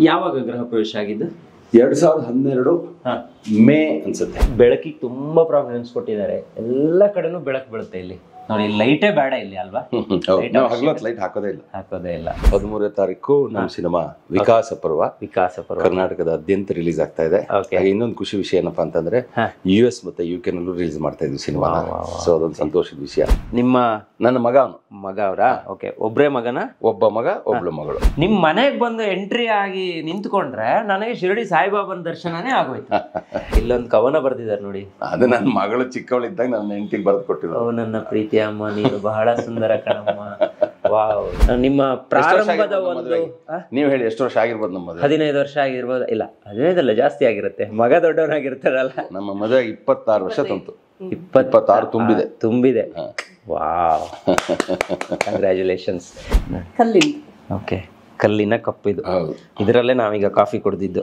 ಯಾವಾಗ ಗೃಹ ಪ್ರವೇಶ ಆಗಿದ್ದು? 2012 ಮೇ ಅನ್ಸುತ್ತೆ. ಬೆಳಕಿಗೆ ತುಂಬಾ ಪ್ರಾಬ್ಲಮ್ಸ್ ಕೊಟ್ಟಿದ್ದಾರೆ. ಎಲ್ಲ ಕಡೆನೂ ಬೆಳಕು ಬೀಳುತ್ತೆ ಇಲ್ಲಿ ನೋಡಿ. ಲೈಟೇ ಬೇಡ ಇಲ್ಲಿ ಅಲ್ವಾ? ಲೈಟ್ ಹಾಕೋದೇ ಇಲ್ಲ. 13ನೇ ತಾರೀಕು ನಮ್ಮ ಸಿನಿಮಾ ವಿಕಾಸ ಪರ್ವ ಕರ್ನಾಟಕದಾದ್ಯಂತ ರಿಲೀಸ್ ಆಗ್ತಾ ಇದೆ. ಇನ್ನೊಂದು ಖುಷಿ ವಿಷಯ ಏನಪ್ಪಾ ಅಂತಂದ್ರೆ US ಮತ್ತೆ UK ನಲ್ಲೂ ರಿಲೀಸ್ ಮಾಡ್ತಾ ಇದ್ವಿ ಸಿನಿಮಾ. ಸೊ ಅದೊಂದು ಸಂತೋಷದ ವಿಷಯ. ನನ್ನ ಮಗ ಅವರಾ? ಓಕೆ. ಒಬ್ಬರೇ ಮಗನ? ಒಬ್ಬ ಮಗ, ಒಬ್ಳು ಮಗಳು. ನಿಮ್ ಮನೆಗೆ ಬಂದು ಎಂಟ್ರಿ ಆಗಿ ನಿಂತ್ಕೊಂಡ್ರೆ ನನಗೆ ಶಿರಡಿ ಸಾಯಿಬಾಬಾನ ದರ್ಶನನೇ ಆಗೋಯ್ತು. ಇಲ್ಲೊಂದು ಕವನ ಬರ್ದಿದ್ದಾರೆ ನೋಡಿ. ಅದು ನನ್ನ ಮಗಳು ಚಿಕ್ಕವಳಿದ್ದಾಗ ನನ್ನ ಹೆಂಡತಿಗೆ ಬರೆದು ಕೊಟ್ಟಿರೋ. ನನ್ನ ಪ್ರೀತಿ ಅಮ್ಮ, ನೀನು ಬಹಳ ಸುಂದರ ಕಣಮ್ಮ. ವಾವ್. ನಿಮ್ಮ ಪ್ರಾರಂಭದ ಒಂದು ನೀವು ಹೇಳಿ ಎಷ್ಟು ವರ್ಷ ಆಗಿರ್ಬೋದು? ನಮ್ಮ 15 ವರ್ಷ ಆಗಿರ್ಬೋದು. ಇಲ್ಲ 15 ಅಲ್ಲ, ಜಾಸ್ತಿ ಆಗಿರುತ್ತೆ. ಮಗ ದೊಡ್ಡವನಾಗಿರ್ತಾರಲ್ಲ. ನಮ್ಮ ಮದುವೆ 26 ವರ್ಷ ತಂತು. 26 ತುಂಬಿದೆ. Wow, congratulations. ಓಕೆ. ಕಲ್ಲಿನ ಕಪ್ ಇದು. ಇದರಲ್ಲೇ ನಾವೀಗ ಕಾಫಿ ಕುಡಿದಿದ್ದು.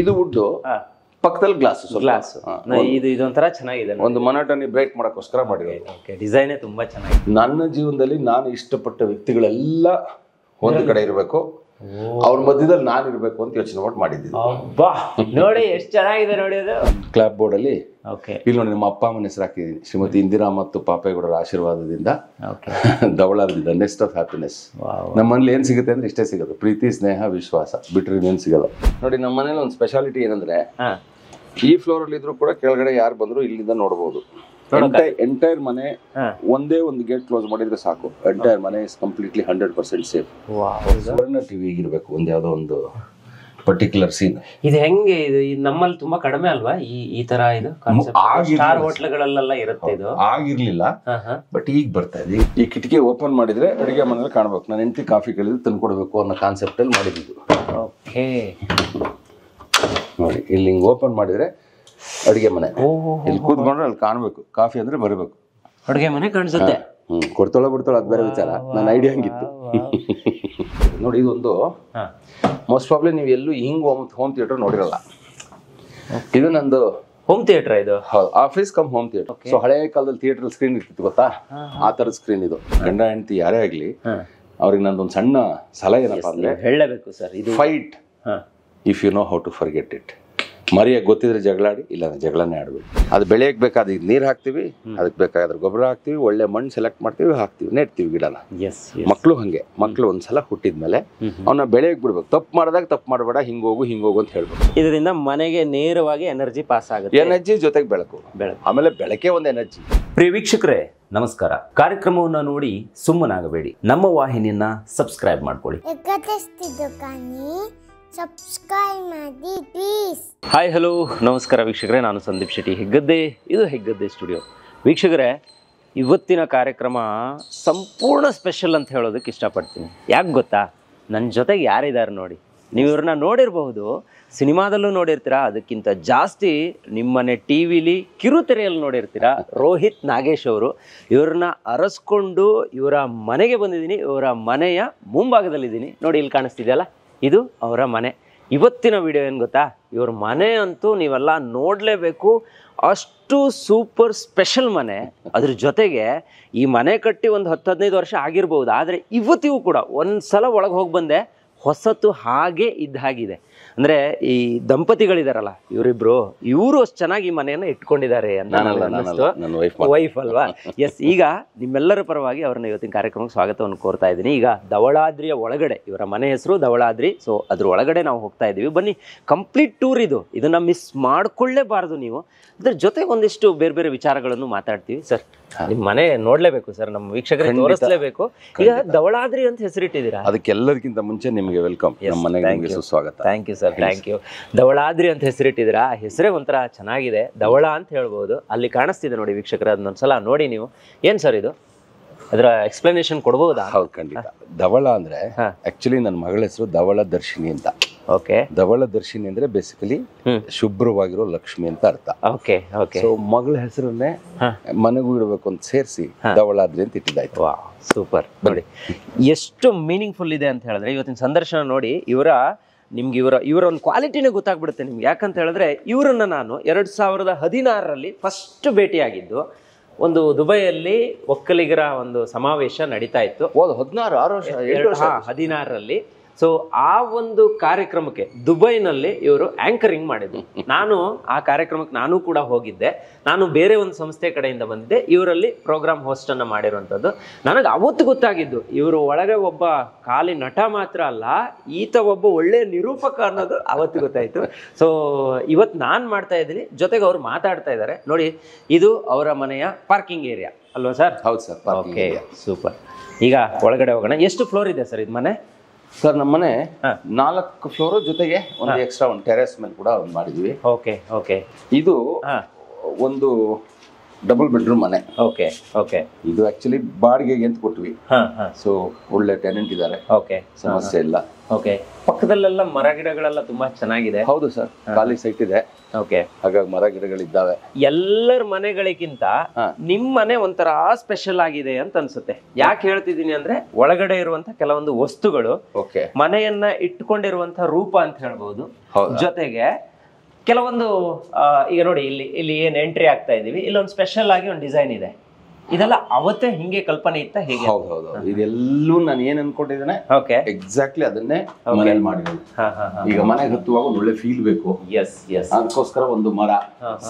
ಇದು ವುಡ್ಡು, ಪಕ್ಕದಲ್ಲಿ ಗ್ಲಾಸ್. ಇದೊಂಥರ ಚೆನ್ನಾಗಿದೆ. ಒಂದು ಮೊನೋಟನಿ ಬ್ರೇಕ್ ಮಾಡೋಕ್ಕೋಸ್ಕರ ಮಾಡಿರೋದು. ಡಿಸೈನೇ ತುಂಬಾ ಚೆನ್ನಾಗಿದೆ. ನನ್ನ ಜೀವನದಲ್ಲಿ ನಾನು ಇಷ್ಟಪಟ್ಟ ವ್ಯಕ್ತಿಗಳೆಲ್ಲ ಒಂದು ಕಡೆ ಇರಬೇಕು, ಅವ್ರ ಮಧ್ಯದಲ್ಲಿ ನಾನು ಇರಬೇಕು ಅಂತ ಯೋಚನೆ ಮಾಡಿದ್ದೀನಿ. ನೋಡಿ ಎಷ್ಟು ಚೆನ್ನಾಗಿದೆ ನೋಡಿ ಅದು. ಕ್ಲಾಪ್ ಬೋರ್ಡ್ ಅಲ್ಲಿ ಇಲ್ಲಿ ನೋಡಿ ನಮ್ಮ ಅಪ್ಪ ಅಮ್ಮನ ಹೆಸರು ಹಾಕಿದ್ದೀನಿ. ಶ್ರೀಮತಿ ಇಂದಿರಾ ಮತ್ತು ಪಾಪೇಗೌಡರ ಆಶೀರ್ವಾದದಿಂದ ಧವಳದಿಂದ ನೆಸ್ಟ್ ಆಫ್ ಹ್ಯಾಪಿನೆಸ್. ನಮ್ಮ ಮನೇಲಿ ಏನ್ ಸಿಗುತ್ತೆ ಅಂದ್ರೆ ಇಷ್ಟೇ ಸಿಗೋದು, ಪ್ರೀತಿ, ಸ್ನೇಹ, ವಿಶ್ವಾಸ, ಬಿಟ್ರೆ ಇನ್ನೇನು ಸಿಗಲ್ಲ. ನೋಡಿ ನಮ್ಮ ಮನೇಲಿ ಒಂದು ಸ್ಪೆಷಾಲಿಟಿ ಏನಂದ್ರೆ ಈ ಫ್ಲೋರ್ ಅಲ್ಲಿ ಇದ್ರು ಕೂಡ ಕೆಳಗಡೆ ಯಾರು ಬಂದ್ರು ಇಲ್ಲಿಂದ ನೋಡಬಹುದು. ಎಂಟೈರ್ ಮನೆ ಒಂದೇ ಒಂದು ಗೇಟ್ ಕ್ಲೋಸ್ ಮಾಡಿದ್ರೆ ಸಾಕು. ಎಂಟೈರ್ ಮನೆ is completely 100% safe. Suvarna TV ಇರಬೇಕು ಒಂದು ಯಾವುದೋ ಒಂದು ಪರ್ಟಿಕ್ಯುಲರ್ ಸೀನ್. ಇದು ಹೆಂಗೆ? ಇದು ನಮ್ಮಲ್ಲಿ ತುಂಬಾ ಕಡಿಮೆ ಅಲ್ವಾ ಈ ತರ? ಇದು ಸ್ಟಾರ್ ಹೋಟ್ಲ್ಗಳಲ್ಲೆಲ್ಲ ಇರುತ್ತೆ. ಇದು ಆಗಿರ್ಲಿಲ್ಲ, ಬಟ್ ಈಗ ಬರ್ತಾ ಇದೆ. ಈ ಕಿಟಕಿ ಓಪನ್ ಮಾಡಿದ್ರೆ ಅಡಿಗೆ ಮನೇಲಿ ಕಾಣ್ಬೇಕು. ನಾನು ಹೆಂಡತಿ ಕಾಫಿ ಕೇಳಿದ್ರೆ ತಂದ್ಕೊಡ್ಬೇಕು ಅನ್ನೋ ಕಾನ್ಸೆಪ್ಟ್ ಅಲ್ಲಿ ಮಾಡಿದ್ದು. ಓಕೆ. ನೋಡಿ ಇಲ್ಲಿ ಹಿಂಗ್ ಓಪನ್ ಮಾಡಿದ್ರೆ ಅಡಿಗೆ ಮನೆ. ಇಲ್ಲಿ ಕೂತ್ಕೊಂಡ್ರೆ ಅಲ್ಲಿ ಕಾಣ್ಬೇಕು. ಕಾಫಿ ಅಂದ್ರೆ ಬರಬೇಕು, ಅಡಿಗೆ ಮನೆ ಕಾಣಿಸುತ್ತೆ. ಕೊಡ್ತಾಳ ಬಿಡ್ತಾಳ ಅದು ಬೇರೆ ವಿಚಾರ. ನನ್ನ ಐಡಿಯಾ ಹಂಗಿತ್ತು. ನೋಡಿ ಇದೊಂದು ಮೋಸ್ಟ್ ಪ್ರಾಬ್ಲಿ ನೀವು ಎಲ್ಲೂ ಹಿಂಗ್ ಹೋಮ್ ಥಿಯೇಟರ್ ನೋಡಿರಲ್ಲ. ಇದು ನಂದು ಹೋಮ್ ಥಿಯೇಟರ್. ಇದು office come home theatre. So ಹಳೆ ಕಾಲದಲ್ಲಿ ಥಿಯೇಟರ್ ಸ್ಕ್ರೀನ್ ಇರ್ತಿತ್ತು ಗೊತ್ತಾ, ಆ ತರದ ಸ್ಕ್ರೀನ್ ಇದು. ಗಂಡ ಹೆಂಡತಿ ಯಾರೇ ಆಗ್ಲಿ ಅವ್ರಿಗೆ ನಂದೊಂದು ಸಣ್ಣ ಸಲಹೆ ಏನಪ್ಪಾ ಅಂದ್ರೆ ಹೇಳಬೇಕು ಸರ್, ಇದು fight if you know how to forget it. ಮರಿಯಾಗಿ ಗೊತ್ತಿದ್ರೆ ಜಗಳಾಡಿ, ಇಲ್ಲ ಜಗಳನೇ ಆಡ್ಬೇಕು. ಅದು ಬೆಳೆಯಕ್ಕೆ ಬೇಕಾದ ನೀರು ಹಾಕ್ತಿವಿ, ಅದಕ್ಕೆ ಬೇಕಾದ್ರೆ ಗೊಬ್ಬರ ಹಾಕ್ತಿವಿ, ಒಳ್ಳೆ ಮಣ್ಣು ಸೆಲೆಕ್ಟ್ ಮಾಡ್ತೀವಿ, ಹಾಕ್ತಿವಿ, ನೆಡ್ತೀವಿ ಗಿಡನ. ಮಕ್ಕಳು ಹಂಗೆ. ಮಕ್ಕಳು ಒಂದ್ಸಲ ಹುಟ್ಟಿದ್ಮೇಲೆ ಅವನ್ನ ಬೆಳೆಯಕ್ಕೆ ಬಿಡ್ಬೇಕು. ತಪ್ಪು ಮಾಡಿದಾಗ ತಪ್ಪು ಮಾಡಬೇಡ, ಹಿಂಗೋಗು ಅಂತ ಹೇಳ್ಬೇಕು. ಇದರಿಂದ ಮನೆಗೆ ನೇರವಾಗಿ ಎನರ್ಜಿ ಪಾಸ್ ಆಗುತ್ತೆ. ಎನರ್ಜಿ ಜೊತೆಗೆ ಬೆಳಕು, ಆಮೇಲೆ ಬೆಳಕೆ ಒಂದು ಎನರ್ಜಿ. ಪ್ರಿಯ ವೀಕ್ಷಕರೇ ನಮಸ್ಕಾರ. ಕಾರ್ಯಕ್ರಮವನ್ನು ನೋಡಿ ಸುಮ್ಮನಾಗಬೇಡಿ. ನಮ್ಮ ವಾಹಿನಿಯನ್ನ ಸಬ್ಸ್ಕ್ರೈಬ್ ಮಾಡ್ಕೊಳ್ಳಿ. ಸಬ್ಸ್ಕ್ರೈಬ್ ಮಾಡಿ ಪ್ಲೀಸ್. ಹಾಯ್ ಹಲೋ ನಮಸ್ಕಾರ ವೀಕ್ಷಕರೇ, ನಾನು ಸಂದೀಪ್ ಶೆಟ್ಟಿ, ಹೆಗ್ಗದ್ದೆ. ಇದು ಹೆಗ್ಗದ್ದೆ ಸ್ಟುಡಿಯೋ. ವೀಕ್ಷಕರೇ, ಇವತ್ತಿನ ಕಾರ್ಯಕ್ರಮ ಸಂಪೂರ್ಣ ಸ್ಪೆಷಲ್ ಅಂತ ಹೇಳೋದಕ್ಕೆ ಇಷ್ಟಪಡ್ತೀನಿ. ಯಾಕೆ ಗೊತ್ತಾ? ನನ್ನ ಜೊತೆಗೆ ಯಾರಿದ್ದಾರೆ ನೋಡಿ. ನೀವು ಇವ್ರನ್ನ ನೋಡಿರಬಹುದು, ಸಿನಿಮಾದಲ್ಲೂ ನೋಡಿರ್ತೀರಾ, ಅದಕ್ಕಿಂತ ಜಾಸ್ತಿ ನಿಮ್ಮನೆ ಟಿ ವಿಲಿ ಕಿರುತೆರೆಯಲ್ಲಿ ನೋಡಿರ್ತೀರಾ. ರೋಹಿತ್ ನಾಗೇಶ್ ಅವರು. ಇವ್ರನ್ನ ಅರಸ್ಕೊಂಡು ಇವರ ಮನೆಗೆ ಬಂದಿದ್ದೀನಿ. ಇವರ ಮನೆಯ ಮುಂಭಾಗದಲ್ಲಿದ್ದೀನಿ ನೋಡಿ. ಇಲ್ಲಿ ಕಾಣಿಸ್ತಿದೆಯಲ್ಲ, ಇದು ಅವರ ಮನೆ. ಇವತ್ತಿನ ವಿಡಿಯೋ ಏನು ಗೊತ್ತಾ? ಇವ್ರ ಮನೆ ಅಂತೂ ನೀವೆಲ್ಲ ನೋಡಲೇಬೇಕು. ಅಷ್ಟು ಸೂಪರ್ ಸ್ಪೆಷಲ್ ಮನೆ. ಅದ್ರ ಜೊತೆಗೆ ಈ ಮನೆ ಕಟ್ಟಿ ಒಂದು 10-15 ವರ್ಷ ಆಗಿರ್ಬೋದು, ಆದರೆ ಇವತ್ತಿಗೂ ಕೂಡ ಒಂದು ಸಲ ಒಳಗೆ ಹೋಗಿ ಬಂದೆ, ಹೊಸತು ಹಾಗೆ ಇದ್ದ ಹಾಗಿದೆ. ಅಂದರೆ ಈ ದಂಪತಿಗಳಿದಾರಲ್ಲ ಇವರಿಬ್ರು, ಇವರು ಅಷ್ಟು ಚೆನ್ನಾಗಿ ಈ ಮನೆಯನ್ನು ಇಟ್ಕೊಂಡಿದ್ದಾರೆ ಅಂತ ವೈಫ್ ಅಲ್ವಾ? ಎಸ್. ಈಗ ನಿಮ್ಮೆಲ್ಲರ ಪರವಾಗಿ ಅವ್ರನ್ನ ಇವತ್ತಿನ ಕಾರ್ಯಕ್ರಮಕ್ಕೆ ಸ್ವಾಗತವನ್ನು ಕೋರ್ತಾ ಇದ್ದೀನಿ. ಈಗ ಧವಳಾದ್ರಿಯ ಒಳಗಡೆ, ಇವರ ಮನೆ ಹೆಸರು ಧವಳಾದ್ರಿ. ಸೊ ಅದ್ರ ಒಳಗಡೆ ನಾವು ಹೋಗ್ತಾ ಇದ್ದೀವಿ. ಬನ್ನಿ, ಕಂಪ್ಲೀಟ್ ಟೂರ್ ಇದು. ಇದನ್ನ ಮಿಸ್ ಮಾಡ್ಕೊಳ್ಳೇಬಾರ್ದು ನೀವು. ಅದ್ರ ಜೊತೆಗೆ ಒಂದಿಷ್ಟು ಬೇರೆ ಬೇರೆ ವಿಚಾರಗಳನ್ನು ಮಾತಾಡ್ತೀವಿ. ಸರ್, ನಿಮ್ಮ ಮನೆ ನೋಡ್ಲೇಬೇಕು ಸರ್, ನಮ್ಮ ವೀಕ್ಷಕರಿಗೆ ತೋರಿಸಲೇಬೇಕು. ಈಗ ಧವಳಾದ್ರಿ ಅಂತ ಹೆಸರಿಟ್ಟಿದ್ದೀರಾ, ಅದಕ್ಕೆಲ್ಲದಕ್ಕಿಂತ ಮುಂಚೆ ನಿಮಗೆ ವೆಲ್ಕಮ್. ನಮ್ಮ ಮನೆಗೆ ಸ್ವಾಗತ. Thank you sir, thank you. Dhavaladri ಅಂತ ಹೆಸರಿಟ್ಟಿದ್ದೀರಾ. ಆ ಹೆಸರೇ ಒಂಥರ ಚೆನ್ನಾಗಿದೆ, ಧವಳ ಅಂತ ಹೇಳ್ಬೋದು. ಅಲ್ಲಿ ಕಾಣಿಸ್ತಿದೆ ನೋಡಿ ವೀಕ್ಷಕರೇ, ಅದನ್ನೊಂದ್ಸಲ ನೋಡಿ ನೀವು. ಏನ್ ಸರ್ ಇದು? ಅದರ ಎಕ್ಸ್ಪ್ಲನೇಷನ್ ಕೊಡ್ಬೋದಾ? ಹೌದು, ಖಂಡಿತ. ಧವಳ ಅಂದ್ರೆ ಆಕ್ಚುಲಿ ನನ್ನ ಮಗಳ ಹೆಸರು ಧವಳ ದರ್ಶಿನಿ ಅಂತ. ಓಕೆ. ಧವಳ ದರ್ಶಿನಿ ಅಂದ್ರೆ ಬೇಸಿಕಲಿ ಶುಭ್ರವಾಗಿರೋ ಲಕ್ಷ್ಮಿ ಅಂತ ಅರ್ಥ. Okay okay. ಸೊ ಮಗಳ ಹೆಸರನ್ನೇ ಮನೆಗೂ ಇಡಬೇಕು ಅಂತ ಸೇರಿಸಿ ಧವಳಾದ್ರಿ ಅಂತ ಇಟ್ಟಿದ್ದಾಯ್ತು. ವಾ, ಸೂಪರ್. ನೋಡಿ ಎಷ್ಟು ಮೀನಿಂಗ್ಫುಲ್ ಇದೆ ಅಂತ ಹೇಳಿದ್ರೆ, ಇವತ್ತಿನ ಸಂದರ್ಶನ ನೋಡಿ ನಿಮ್ಗೆ ಇವರ ಒಂದು ಕ್ವಾಲಿಟಿನೇ ಗೊತ್ತಾಗ್ಬಿಡುತ್ತೆ ನಿಮ್ಗೆ. ಯಾಕಂತ ಹೇಳಿದ್ರೆ ಇವರನ್ನ ನಾನು 2016ರಲ್ಲಿ ಫಸ್ಟ್ ಭೇಟಿಯಾಗಿದ್ದು. ಒಂದು ದುಬೈಯಲ್ಲಿ ಒಕ್ಕಲಿಗರ ಒಂದು ಸಮಾವೇಶ ನಡೀತಾ ಇತ್ತು. 16ರಲ್ಲಿ. ಸೊ ಆ ಒಂದು ಕಾರ್ಯಕ್ರಮಕ್ಕೆ ದುಬೈನಲ್ಲಿ ಇವರು ಆಂಕರಿಂಗ್ ಮಾಡಿದ್ರು. ನಾನು ಆ ಕಾರ್ಯಕ್ರಮಕ್ಕೆ ನಾನು ಕೂಡ ಹೋಗಿದ್ದೆ. ನಾನು ಬೇರೆ ಒಂದು ಸಂಸ್ಥೆ ಕಡೆಯಿಂದ ಬಂದಿದ್ದೆ, ಇವರಲ್ಲಿ ಪ್ರೋಗ್ರಾಮ್ ಹೋಸ್ಟ್ ಅನ್ನ ಮಾಡಿರುವಂಥದ್ದು. ನನಗೆ ಅವತ್ತು ಗೊತ್ತಾಗಿದ್ದು ಇವರು ಒಳಗೆ ಒಬ್ಬ ಖಾಲಿ ನಟ ಮಾತ್ರ ಅಲ್ಲ, ಈತ ಒಬ್ಬ ಒಳ್ಳೆ ನಿರೂಪಕ ಅನ್ನೋದು ಅವತ್ತು ಗೊತ್ತಾಯ್ತು. ಸೊ ಇವತ್ತು ನಾನು ಮಾಡ್ತಾ ಇದ್ದೀನಿ, ಜೊತೆಗೆ ಅವ್ರು ಮಾತಾಡ್ತಾ ಇದ್ದಾರೆ ನೋಡಿ. ಇದು ಅವರ ಮನೆಯ ಪಾರ್ಕಿಂಗ್ ಏರಿಯಾ ಅಲ್ವಾ ಸರ್? ಹೌದು ಸರ್. Okay, super. ಈಗ ಒಳಗಡೆ ಹೋಗೋಣ. ಎಷ್ಟು ಫ್ಲೋರ್ ಇದೆ ಸರ್ ಇದು ಮನೆ? ಸರ್ ನಮ್ಮ ಮನೆ 4 ಫ್ಲೋರ್ ಜೊತೆಗೆ ಒಂದು ಎಕ್ಸ್ಟ್ರಾ ಒಂದು ಟೆರೆಸ್ ಮೇಲೆ ಕೂಡ ಒಂದು ಮಾಡಿದ್ವಿ. Okay okay. ಇದು ಒಂದು ಡಬಲ್ ಬೆಡ್ರೂಮ್ ಮನೆ. Okay okay. ಇದು ಆಕ್ಚುಲಿ ಬಾಡಿಗೆಗೆ ಅಂತ ಕೊಟ್ವಿ. ಸೊ ಒಳ್ಳೆ ಟೆನೆಂಟ್ ಇದ್ದಾರೆ. ಓಕೆ, ಸಮಸ್ಯೆ ಇಲ್ಲ. ಓಕೆ. ಪಕ್ಕದಲ್ಲೆಲ್ಲ ಮರ ಗಿಡಗಳೆಲ್ಲ ತುಂಬಾ ಚೆನ್ನಾಗಿದೆ. ಹೌದು ಸರ್, ಖಾಲಿ ಸೈಟ್ ಇದೆ. ಓಕೆ, ಹಾಗಾಗಿ ಮರ ಗಿಡಗಳಿದ್ದಾವೆ. ಎಲ್ಲರ ಮನೆಗಳಿಗಿಂತ ನಿಮ್ ಮನೆ ಒಂಥರ ಸ್ಪೆಷಲ್ ಆಗಿದೆ ಅಂತ ಅನ್ಸುತ್ತೆ. ಯಾಕೆ ಹೇಳ್ತಿದ್ದೀನಿ ಅಂದ್ರೆ ಒಳಗಡೆ ಇರುವಂತ ಕೆಲವೊಂದು ವಸ್ತುಗಳು ಮನೆಯನ್ನ ಇಟ್ಕೊಂಡಿರುವಂತ ರೂಪ ಅಂತ ಹೇಳ್ಬಹುದು. ಜೊತೆಗೆ ಕೆಲವೊಂದು ಈಗ ನೋಡಿ, ಇಲ್ಲಿ ಏನ್ ಎಂಟ್ರಿ ಆಗ್ತಾ ಇದೀವಿ, ಇಲ್ಲೊಂದು ಸ್ಪೆಷಲ್ ಆಗಿ ಒಂದು ಡಿಸೈನ್ ಇದೆ. ಇದೆಲ್ಲ ಅವತ್ತೇ ಹಿಂಗೆ ಕಲ್ಪನೆ ಇತ್ತ ಹೇಗೆ? ಹೌದು, ಇದೆಲ್ಲೂ ನಾನು ಏನ್ ಅನ್ಕೊಂಡಿದ್ದೇನೆ ಎಕ್ಸಾಕ್ಟ್ಲಿ ಅದನ್ನೇ ಮನೇಲಿ ಮಾಡಿರೋದು. ಈಗ ಮನೆಗೆ ಹತ್ತುವಾಗ ಒಂದು ಒಳ್ಳೆ ಫೀಲ್ ಬೇಕು. ಅದಕ್ಕೋಸ್ಕರ ಒಂದು ಮರ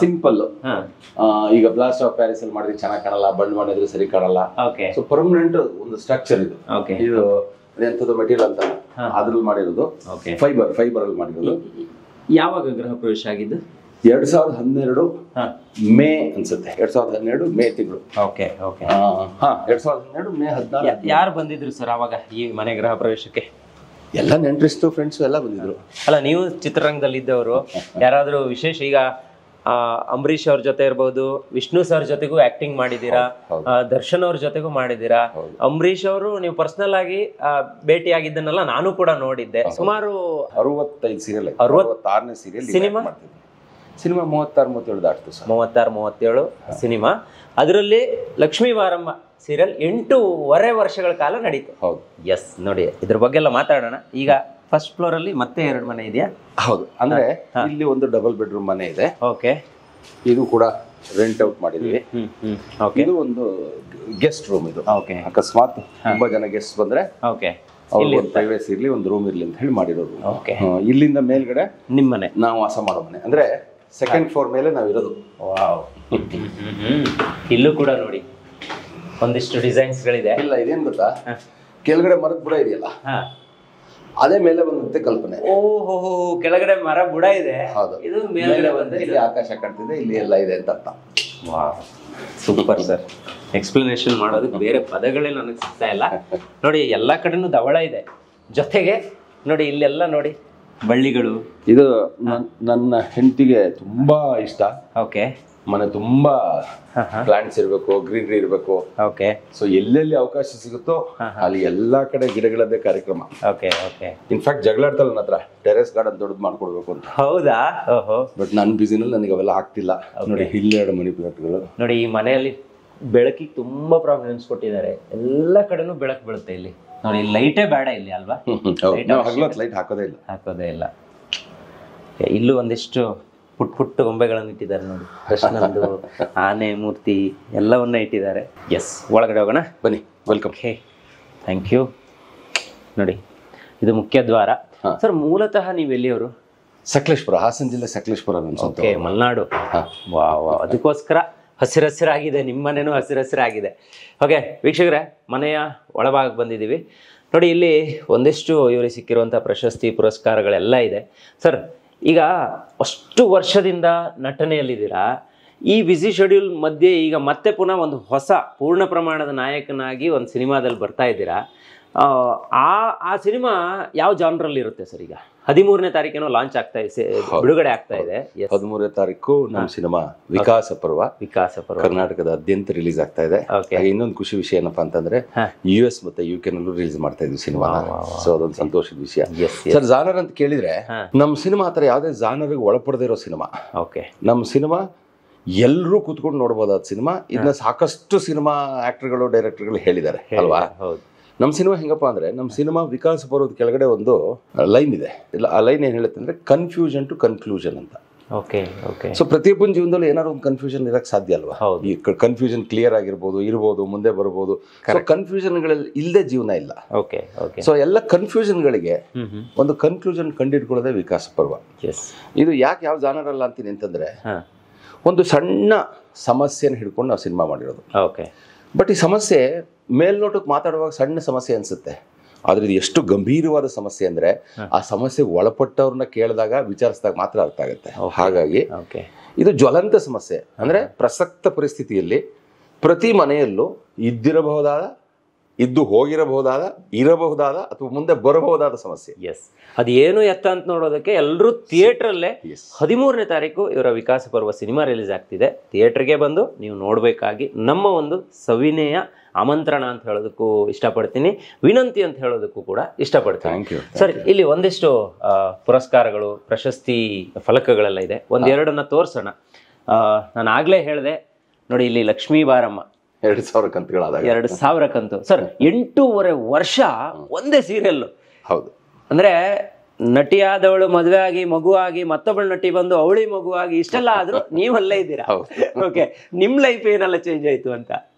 ಸಿಂಪಲ್. ಈಗ ಪ್ಲಾಸ್ಟರ್ ಆಫ್ ಪ್ಯಾರಿಸ್ ಅಲ್ಲಿ ಮಾಡಿದ್ರೆ ಚೆನ್ನಾಗಿ ಕಾಣಲ್ಲ, ಬಣ್ಣ ಮಾಡಿದ್ರೆ ಸರಿ ಕಾಣಲ್ಲ. ಸೊ ಪರ್ಮನೆಂಟ್ ಒಂದು ಸ್ಟ್ರಕ್ಚರ್ ಇದು. ಇದು ಎಂತದ್ದು ಮೆಟೀರಿಯಲ್ ಅಂತ ಅದ್ರಲ್ಲಿ ಮಾಡಿರೋದು, ಫೈಬರ್ ಅಲ್ಲಿ ಮಾಡಿರೋದು. ಯಾವಾಗ ಗೃಹ ಪ್ರವೇಶ ಆಗಿದ್ದು? 2012 ಮೇ ಅನ್ಸುತ್ತೆ. 2012 ಮೇ ತಿಂಗಳು. Okay okay. 2012 ಮೇ 14. ಯಾರು ಬಂದಿದ್ರು ಸರ್ ಅವಾಗ ಈ ಮನೆ ಗೃಹ ಪ್ರವೇಶಕ್ಕೆ? ಎಲ್ಲ ನೆಂಟ್ರಿಸ್ಟು, ಫ್ರೆಂಡ್ಸ್ ಎಲ್ಲ ಬಂದಿದ್ರು. ಅಲ್ಲ, ನೀವು ಚಿತ್ರರಂಗದಲ್ಲಿ ಇದ್ದವರು, ಯಾರಾದ್ರೂ ವಿಶೇಷ? ಈಗ ಅಂಬರೀಷ್ ಅವ್ರ ಜೊತೆ ಇರ್ಬೋದು, ವಿಷ್ಣು ಸರ್ ಜೊತೆಗೂ ಆಕ್ಟಿಂಗ್ ಮಾಡಿದೀರಾ, ದರ್ಶನ್ ಅವ್ರ ಜೊತೆಗೂ ಮಾಡಿದೀರಾ. ಅಂಬರೀಷ್ ಅವರು ನೀವು ಪರ್ಸನಲ್ ಆಗಿ ಭೇಟಿ ಆಗಿದ್ದನ್ನೆಲ್ಲ ನಾನು ಕೂಡ ನೋಡಿದ್ದೆ. ಸುಮಾರು 65 ಸೀರಿಯಲ್, 66ನೇ ಸೀರಿಯಲ್ ಸಿನಿಮಾ 36-37 ದಾಟ್ತು ಸರ್. 36-37 ಸಿನಿಮಾ. ಅದರಲ್ಲಿ ಲಕ್ಷ್ಮೀ ವಾರಮ್ಮ ಸೀರಿಯಲ್ 8.5 ವರ್ಷಗಳ ಕಾಲ ನಡೀತು. ಹೌದು. ಎಸ್, ನೋಡಿ ಇದ್ರ ಬಗ್ಗೆ ಎಲ್ಲ ಮಾತಾಡೋಣ. ಈಗ ಫಸ್ಟ್ ಫ್ಲೋರ್ ಅಲ್ಲಿ ಮತ್ತೆ 2 ಮನೆ ಇದೆಯಾ? ಹೌದು, ಅಂದ್ರೆ ಇಲ್ಲಿ ಒಂದು ಡಬಲ್ ಬೆಡ್ರೂಮ್ ಮನೆ ಇದೆ. ಓಕೆ. ಇದು ಕೂಡ ರೆಂಟ್ ಔಟ್ ಮಾಡಿದೀವಿ. ಇದು ಒಂದು ಗೆಸ್ಟ್ ರೂಮ್. ಇದು ಅಕಸ್ಮಾತ್ ತುಂಬಾ ಜನ ಗೆಸ್ಟ್ ಬಂದ್ರೆ ಪ್ರೈವೇಸಿ ಇರ್ಲಿ, ಒಂದು ರೂಮ್ ಇರ್ಲಿ ಅಂತ ಹೇಳಿ ಮಾಡಿರೋದು. ಇಲ್ಲಿಂದ ಮೇಲ್ಗಡೆ ನಿಮ್ಮ ಮನೆ, ನಾವು ವಾಸ ಮಾಡೋ ಮನೆ. ಅಂದ್ರೆ ಸೆಕೆಂಡ್ ಫ್ಲೋರ್ ಮೇಲೆ ನಾವಿರೋದು. ವಾವ್. ಇಲ್ಲೂ ಕೂಡ ನೋಡಿ ಒಂದಿಷ್ಟು ಡಿಸೈನ್ಸ್ ಗಳಿದೆ. ಇಲ್ಲ, ಇದೇನ್ ಗೊತ್ತಾ, ಕೆಳಗಡೆ ಮರದ ಬುಡ ಇದೆಯಲ್ಲ, ಅದೇ ಮೇಲೆ ಬಂದಂತೆ ಕಲ್ಪನೆ. ಓಹೋ, ಕೆಳಗಡೆ ಮರ ಬುಡ ಇದೆ. ಹೌದು, ಇದು ಮೇಲ್ಗಡೆ ಬಂದ ಇಲ್ಲಿ ಆಕಾಶ ಕಾಣ್ತಿದೆ, ಇಲ್ಲಿ ಎಲ್ಲ ಇದೆ ಅಂತ ಅರ್ಥ. Wow, super sir. ಎಕ್ಸ್ಪ್ಲನೇಷನ್ ಮಾಡೋದಕ್ಕೆ ಬೇರೆ ಪದಗಳೇ ನನಗೆ ಸಿಗ್ತಾ ಇಲ್ಲ. ನೋಡಿ, ಎಲ್ಲಾ ಕಡೆನೂ ಧವಳ ಇದೆ. ಜೊತೆಗೆ ನೋಡಿ ಇಲ್ಲೆಲ್ಲ ನೋಡಿ ಬಳ್ಳಿಗಳು. ಇದು ನನ್ನ ಹೆಂಡತಿಗೆ ತುಂಬಾ ಇಷ್ಟ. ಓಕೆ. ಮನೆ ತುಂಬಾ ಪ್ಲಾಂಟ್ಸ್ ಇರಬೇಕು, ಗ್ರೀನರಿ ಇರಬೇಕು. ಓಕೆ. ಸೊ ಎಲ್ಲೆಲ್ಲಿ ಅವಕಾಶ ಸಿಗುತ್ತೋ ಅಲ್ಲಿ ಎಲ್ಲಾ ಕಡೆ ಗಿಡಗಳದ್ದೇ ಕಾರ್ಯಕ್ರಮ. Okay okay. ಇನ್ಫ್ಯಾಕ್ಟ್ ಜಗಳಾಡ್ತಲ್ಲ ನನ್ನ ಹತ್ರ, ಟೆರೆಸ್ ಗಾರ್ಡನ್ ದೊಡ್ಡದು ಮಾಡ್ಕೊಡ್ಬೇಕು ಅಂತ. ಹೌದಾ? ಓಹೋ. ಬಟ್ ನನ್ನ ಬಿಸಿನಲ್ಲಿ ನನಗೆ ಅವೆಲ್ಲ ಆಗ್ತಿಲ್ಲ. ನೋಡಿ, ಇಲ್ಲೆರಡು ಮನಿ ಪ್ಲಾಂಟ್ಗಳು. ನೋಡಿ, ಈ ಮನೆಯಲ್ಲಿ ಬೆಳಕಿಗೆ ತುಂಬಾ ಪ್ರಾಬ್ಲಮ್ಸ್ ಕೊಟ್ಟಿದ್ದಾರೆ. ಎಲ್ಲ ಕಡೆನೂ ಬೆಳಕು ಬೀಳುತ್ತೆ. ಇಲ್ಲಿ ನೋಡಿ, ಲೈಟೇ ಬೇಡ ಇಲ್ಲಿ ಅಲ್ವಾ? ಲೈಟ್ ಹಾಕೋದೇ ಇಲ್ಲ. ಇಲ್ಲೂ ಒಂದಿಷ್ಟು ಪುಟ್ಟ ಗೊಂಬೆಗಳನ್ನು ಇಟ್ಟಿದ್ದಾರೆ ನೋಡಿ. ಕೃಷ್ಣಂದು, ಆನೆ ಮೂರ್ತಿ ಎಲ್ಲವನ್ನ ಇಟ್ಟಿದ್ದಾರೆ. ಎಸ್, ಒಳಗಡೆ ಹೋಗೋಣ ಬನ್ನಿ. ವೆಲ್ಕಮ್. ಹೇ, ಥ್ಯಾಂಕ್ ಯು. ನೋಡಿ, ಇದು ಮುಖ್ಯ ದ್ವಾರ. ಸರ್, ಮೂಲತಃ ನೀವು ಎಲ್ಲಿಯವರು? ಸಕಲೇಶ್ಪುರ, ಹಾಸನ ಜಿಲ್ಲೆ ಸಕಲೇಶ್ಪುರ. ಓಕೆ, ಮಲೆನಾಡು. ವಾವ್, ಅದಕ್ಕೋಸ್ಕರ ಹಸಿರಾಗಿದೆ. ನಿಮ್ಮ ಮನೆಯೂ ಹಸಿರಾಗಿದೆ. ಓಕೆ ವೀಕ್ಷಕರೇ, ಮನೆಯ ಒಳಭಾಗಕ್ಕೆ ಬಂದಿದ್ದೀವಿ. ನೋಡಿ, ಇಲ್ಲಿ ಒಂದಿಷ್ಟು ಇವರಿಗೆ ಸಿಕ್ಕಿರುವಂಥ ಪ್ರಶಸ್ತಿ ಪುರಸ್ಕಾರಗಳೆಲ್ಲ ಇದೆ. ಸರ್, ಈಗ ಅಷ್ಟು ವರ್ಷದಿಂದ ನಟನೆಯಲ್ಲಿದ್ದೀರಾ. ಈ ಬ್ಯುಸಿ ಶೆಡ್ಯೂಲ್ ಮಧ್ಯೆ ಈಗ ಮತ್ತೆ ಪುನಃ ಒಂದು ಹೊಸ ಪೂರ್ಣ ಪ್ರಮಾಣದ ನಾಯಕನಾಗಿ ಒಂದು ಸಿನಿಮಾದಲ್ಲಿ ಬರ್ತಾ ಇದ್ದೀರಾ. ಆ ಸಿನಿಮಾ ಯಾವ ಜಾನ್ರಲ್ಲಿ ಇರುತ್ತೆ ಸರ್? ಈಗ 13ನೇ ತಾರೀಕೇನೋ ಲಾಂಚ್ ಆಗ್ತಾ ಇದೆ, ಬಿಡುಗಡೆ ಆಗ್ತಾ ಇದೆ. 13ನೇ ತಾರೀಕು ನಮ್ಮ ಸಿನಿಮಾ ವಿಕಾಸ ಪರ್ವ ಕರ್ನಾಟಕದಾದ್ಯಂತ ರಿಲೀಸ್ ಆಗ್ತಾ ಇದೆ. ಇನ್ನೊಂದು ಖುಷಿ ವಿಷಯ ಏನಪ್ಪಾ ಅಂತಂದ್ರೆ US ಮತ್ತೆ UK ನಲ್ಲೂ ರಿಲೀಸ್ ಮಾಡ್ತಾ ಇದ್ವಿ ಸಿನಿಮಾ. ಸೊ ಅದೊಂದು ಸಂತೋಷದ ವಿಷಯ. ಸರ್, ಜಾನರ್ ಅಂತ ಕೇಳಿದ್ರೆ ನಮ್ಮ ಸಿನಿಮಾ ಆತರ ಯಾವುದೇ ಜಾನರ್ಗೆ ಒಳಪಡದೇ ಇರೋ ಸಿನಿಮಾ. ಓಕೆ. ನಮ್ಮ ಸಿನಿಮಾ ಎಲ್ಲರೂ ಕೂತ್ಕೊಂಡು ನೋಡ್ಬೋದಾದ ಸಿನಿಮಾ. ಇದನ್ನ ಸಾಕಷ್ಟು ಸಿನಿಮಾ ಆಕ್ಟರ್ಗಳು, ಡೈರೆಕ್ಟರ್ಗಳು ಹೇಳಿದ್ದಾರೆ ಅಲ್ವಾ? ನಮ್ಮ ಸಿನಿಮಾ ಹೆಂಗಪ್ಪ ಅಂದ್ರೆ, ನಮ್ಮ ಸಿನಿಮಾ ವಿಕಾಸ ಬರೋದ್ ಕೆಳಗಡೆ ಒಂದು ಲೈನ್ ಇದೆ. ಇಲ್ಲ, ಆ ಲೈನ್ ಏನ್ ಹೇಳುತ್ತೆ ಅಂದ್ರೆ ಕನ್ಫ್ಯೂಷನ್ ಟು ಕನ್ಕ್ಲೂಷನ್ ಅಂತ. Okay okay. ಸೊ ಪ್ರತಿಯೊಬ್ಬನ ಜೀವನದಲ್ಲಿ ಏನಾದ್ರು ಒಂದು ಕನ್ಫ್ಯೂಷನ್ ಇರಕ್ಕೆ ಸಾಧ್ಯ ಅಲ್ವಾ? ಈ ಕನ್ಫ್ಯೂಷನ್ ಕ್ಲಿಯರ್ ಆಗಿರ್ಬೋದು, ಇರ್ಬೋದು, ಮುಂದೆ ಬರ್ಬೋದು. ಕನ್ಫ್ಯೂಷನ್ಗಳಲ್ಲಿ ಇಲ್ಲದೆ ಜೀವನ ಇಲ್ಲ. Okay okay. ಸೊ ಎಲ್ಲ ಕನ್ಫ್ಯೂಷನ್ಗಳಿಗೆ ಒಂದು ಕನ್ಕ್ಲೂಷನ್ ಕಂಡಿಡ್ಕೊಳ್ಳೋದೇ ವಿಕಾಸ ಪರ್ವ. ಇದು ಯಾಕೆ ಯಾವ ಜಾನರ್ ಅಲ್ಲ ಅಂತೀನಿ ಅಂತಂದ್ರೆ, ಒಂದು ಸಣ್ಣ ಸಮಸ್ಯೆನ ಹಿಡ್ಕೊಂಡು ನಾವು ಸಿನಿಮಾ ಮಾಡಿರೋದು. ಓಕೆ. ಬಟ್ ಈ ಸಮಸ್ಯೆ ಮೇಲ್ನೋಟಕ್ಕೆ ಮಾತಾಡುವಾಗ ಸಣ್ಣ ಸಮಸ್ಯೆ ಅನ್ಸುತ್ತೆ, ಆದ್ರೆ ಇದು ಎಷ್ಟು ಗಂಭೀರವಾದ ಸಮಸ್ಯೆ ಅಂದ್ರೆ ಆ ಸಮಸ್ಯೆಗೆ ಒಳಪಟ್ಟವ್ರನ್ನ ಕೇಳಿದಾಗ, ವಿಚಾರಿಸಿದಾಗ ಮಾತ್ರ ಅರ್ಥ ಆಗುತ್ತೆ. ಹಾಗಾಗಿ ಇದು ಜ್ವಲಂತ ಸಮಸ್ಯೆ. ಅಂದ್ರೆ ಪ್ರಸಕ್ತ ಪರಿಸ್ಥಿತಿಯಲ್ಲಿ ಪ್ರತಿ ಮನೆಯಲ್ಲೂ ಇದ್ದು ಹೋಗಿರಬಹುದಾದ, ಇರಬಹುದಾದ ಅಥವಾ ಮುಂದೆ ಬರಬಹುದಾದ ಸಮಸ್ಯೆ. ಎಸ್, ಅದು ಏನು ಎತ್ತ ಅಂತ ನೋಡೋದಕ್ಕೆ ಎಲ್ಲರೂ ಥಿಯೇಟ್ರಲ್ಲೇ 13ನೇ ತಾರೀಕು ಇವರ ವಿಕಾಸ ಪರ್ವ ಸಿನಿಮಾ ರಿಲೀಸ್ ಆಗ್ತಿದೆ. ಥಿಯೇಟ್ರಿಗೆ ಬಂದು ನೀವು ನೋಡಬೇಕಾಗಿ ನಮ್ಮ ಒಂದು ಸವಿನಯ ಆಮಂತ್ರಣ ಅಂತ ಹೇಳೋದಕ್ಕೂ ಇಷ್ಟಪಡ್ತೀನಿ, ವಿನಂತಿ ಅಂತ ಹೇಳೋದಕ್ಕೂ ಕೂಡ ಇಷ್ಟಪಡ್ತೀನಿ. ಸರ್, ಇಲ್ಲಿ ಒಂದಿಷ್ಟು ಪುರಸ್ಕಾರಗಳು, ಪ್ರಶಸ್ತಿ ಫಲಕಗಳೆಲ್ಲ ಇದೆ. ಒಂದೆರಡನ್ನ ತೋರಿಸೋಣ. ನಾನು ಆಗ್ಲೇ ಹೇಳಿದೆ ನೋಡಿ, ಇಲ್ಲಿ ಲಕ್ಷ್ಮೀ ಬಾರಮ್ಮ 2000 ಕಂತುಗಳಾದಾಗ 2000 ಕಂತು. ಸರ್, 8.5 ವರ್ಷ ಒಂದೇ ಸೀರಿಯಲ್. ಹೌದು. ಅಂದ್ರೆ ನಟಿಯಾದವಳು ಮದುವೆ ಆಗಿ ಮಗುವಾಗಿ ಮತ್ತೊಬ್ಬಳು ನಟಿ ಬಂದು ಅವಳಿ ಮಗುವಾಗಿ ಇಷ್ಟೆಲ್ಲ ಆದ್ರೂ ನೀವಲ್ಲೇ ಇದ್ದೀರಾ. ಓಕೆ, ನಿಮ್ ಲೈಫ್ ಏನೆಲ್ಲ ಚೇಂಜ್ ಆಯ್ತು ಅಂತ?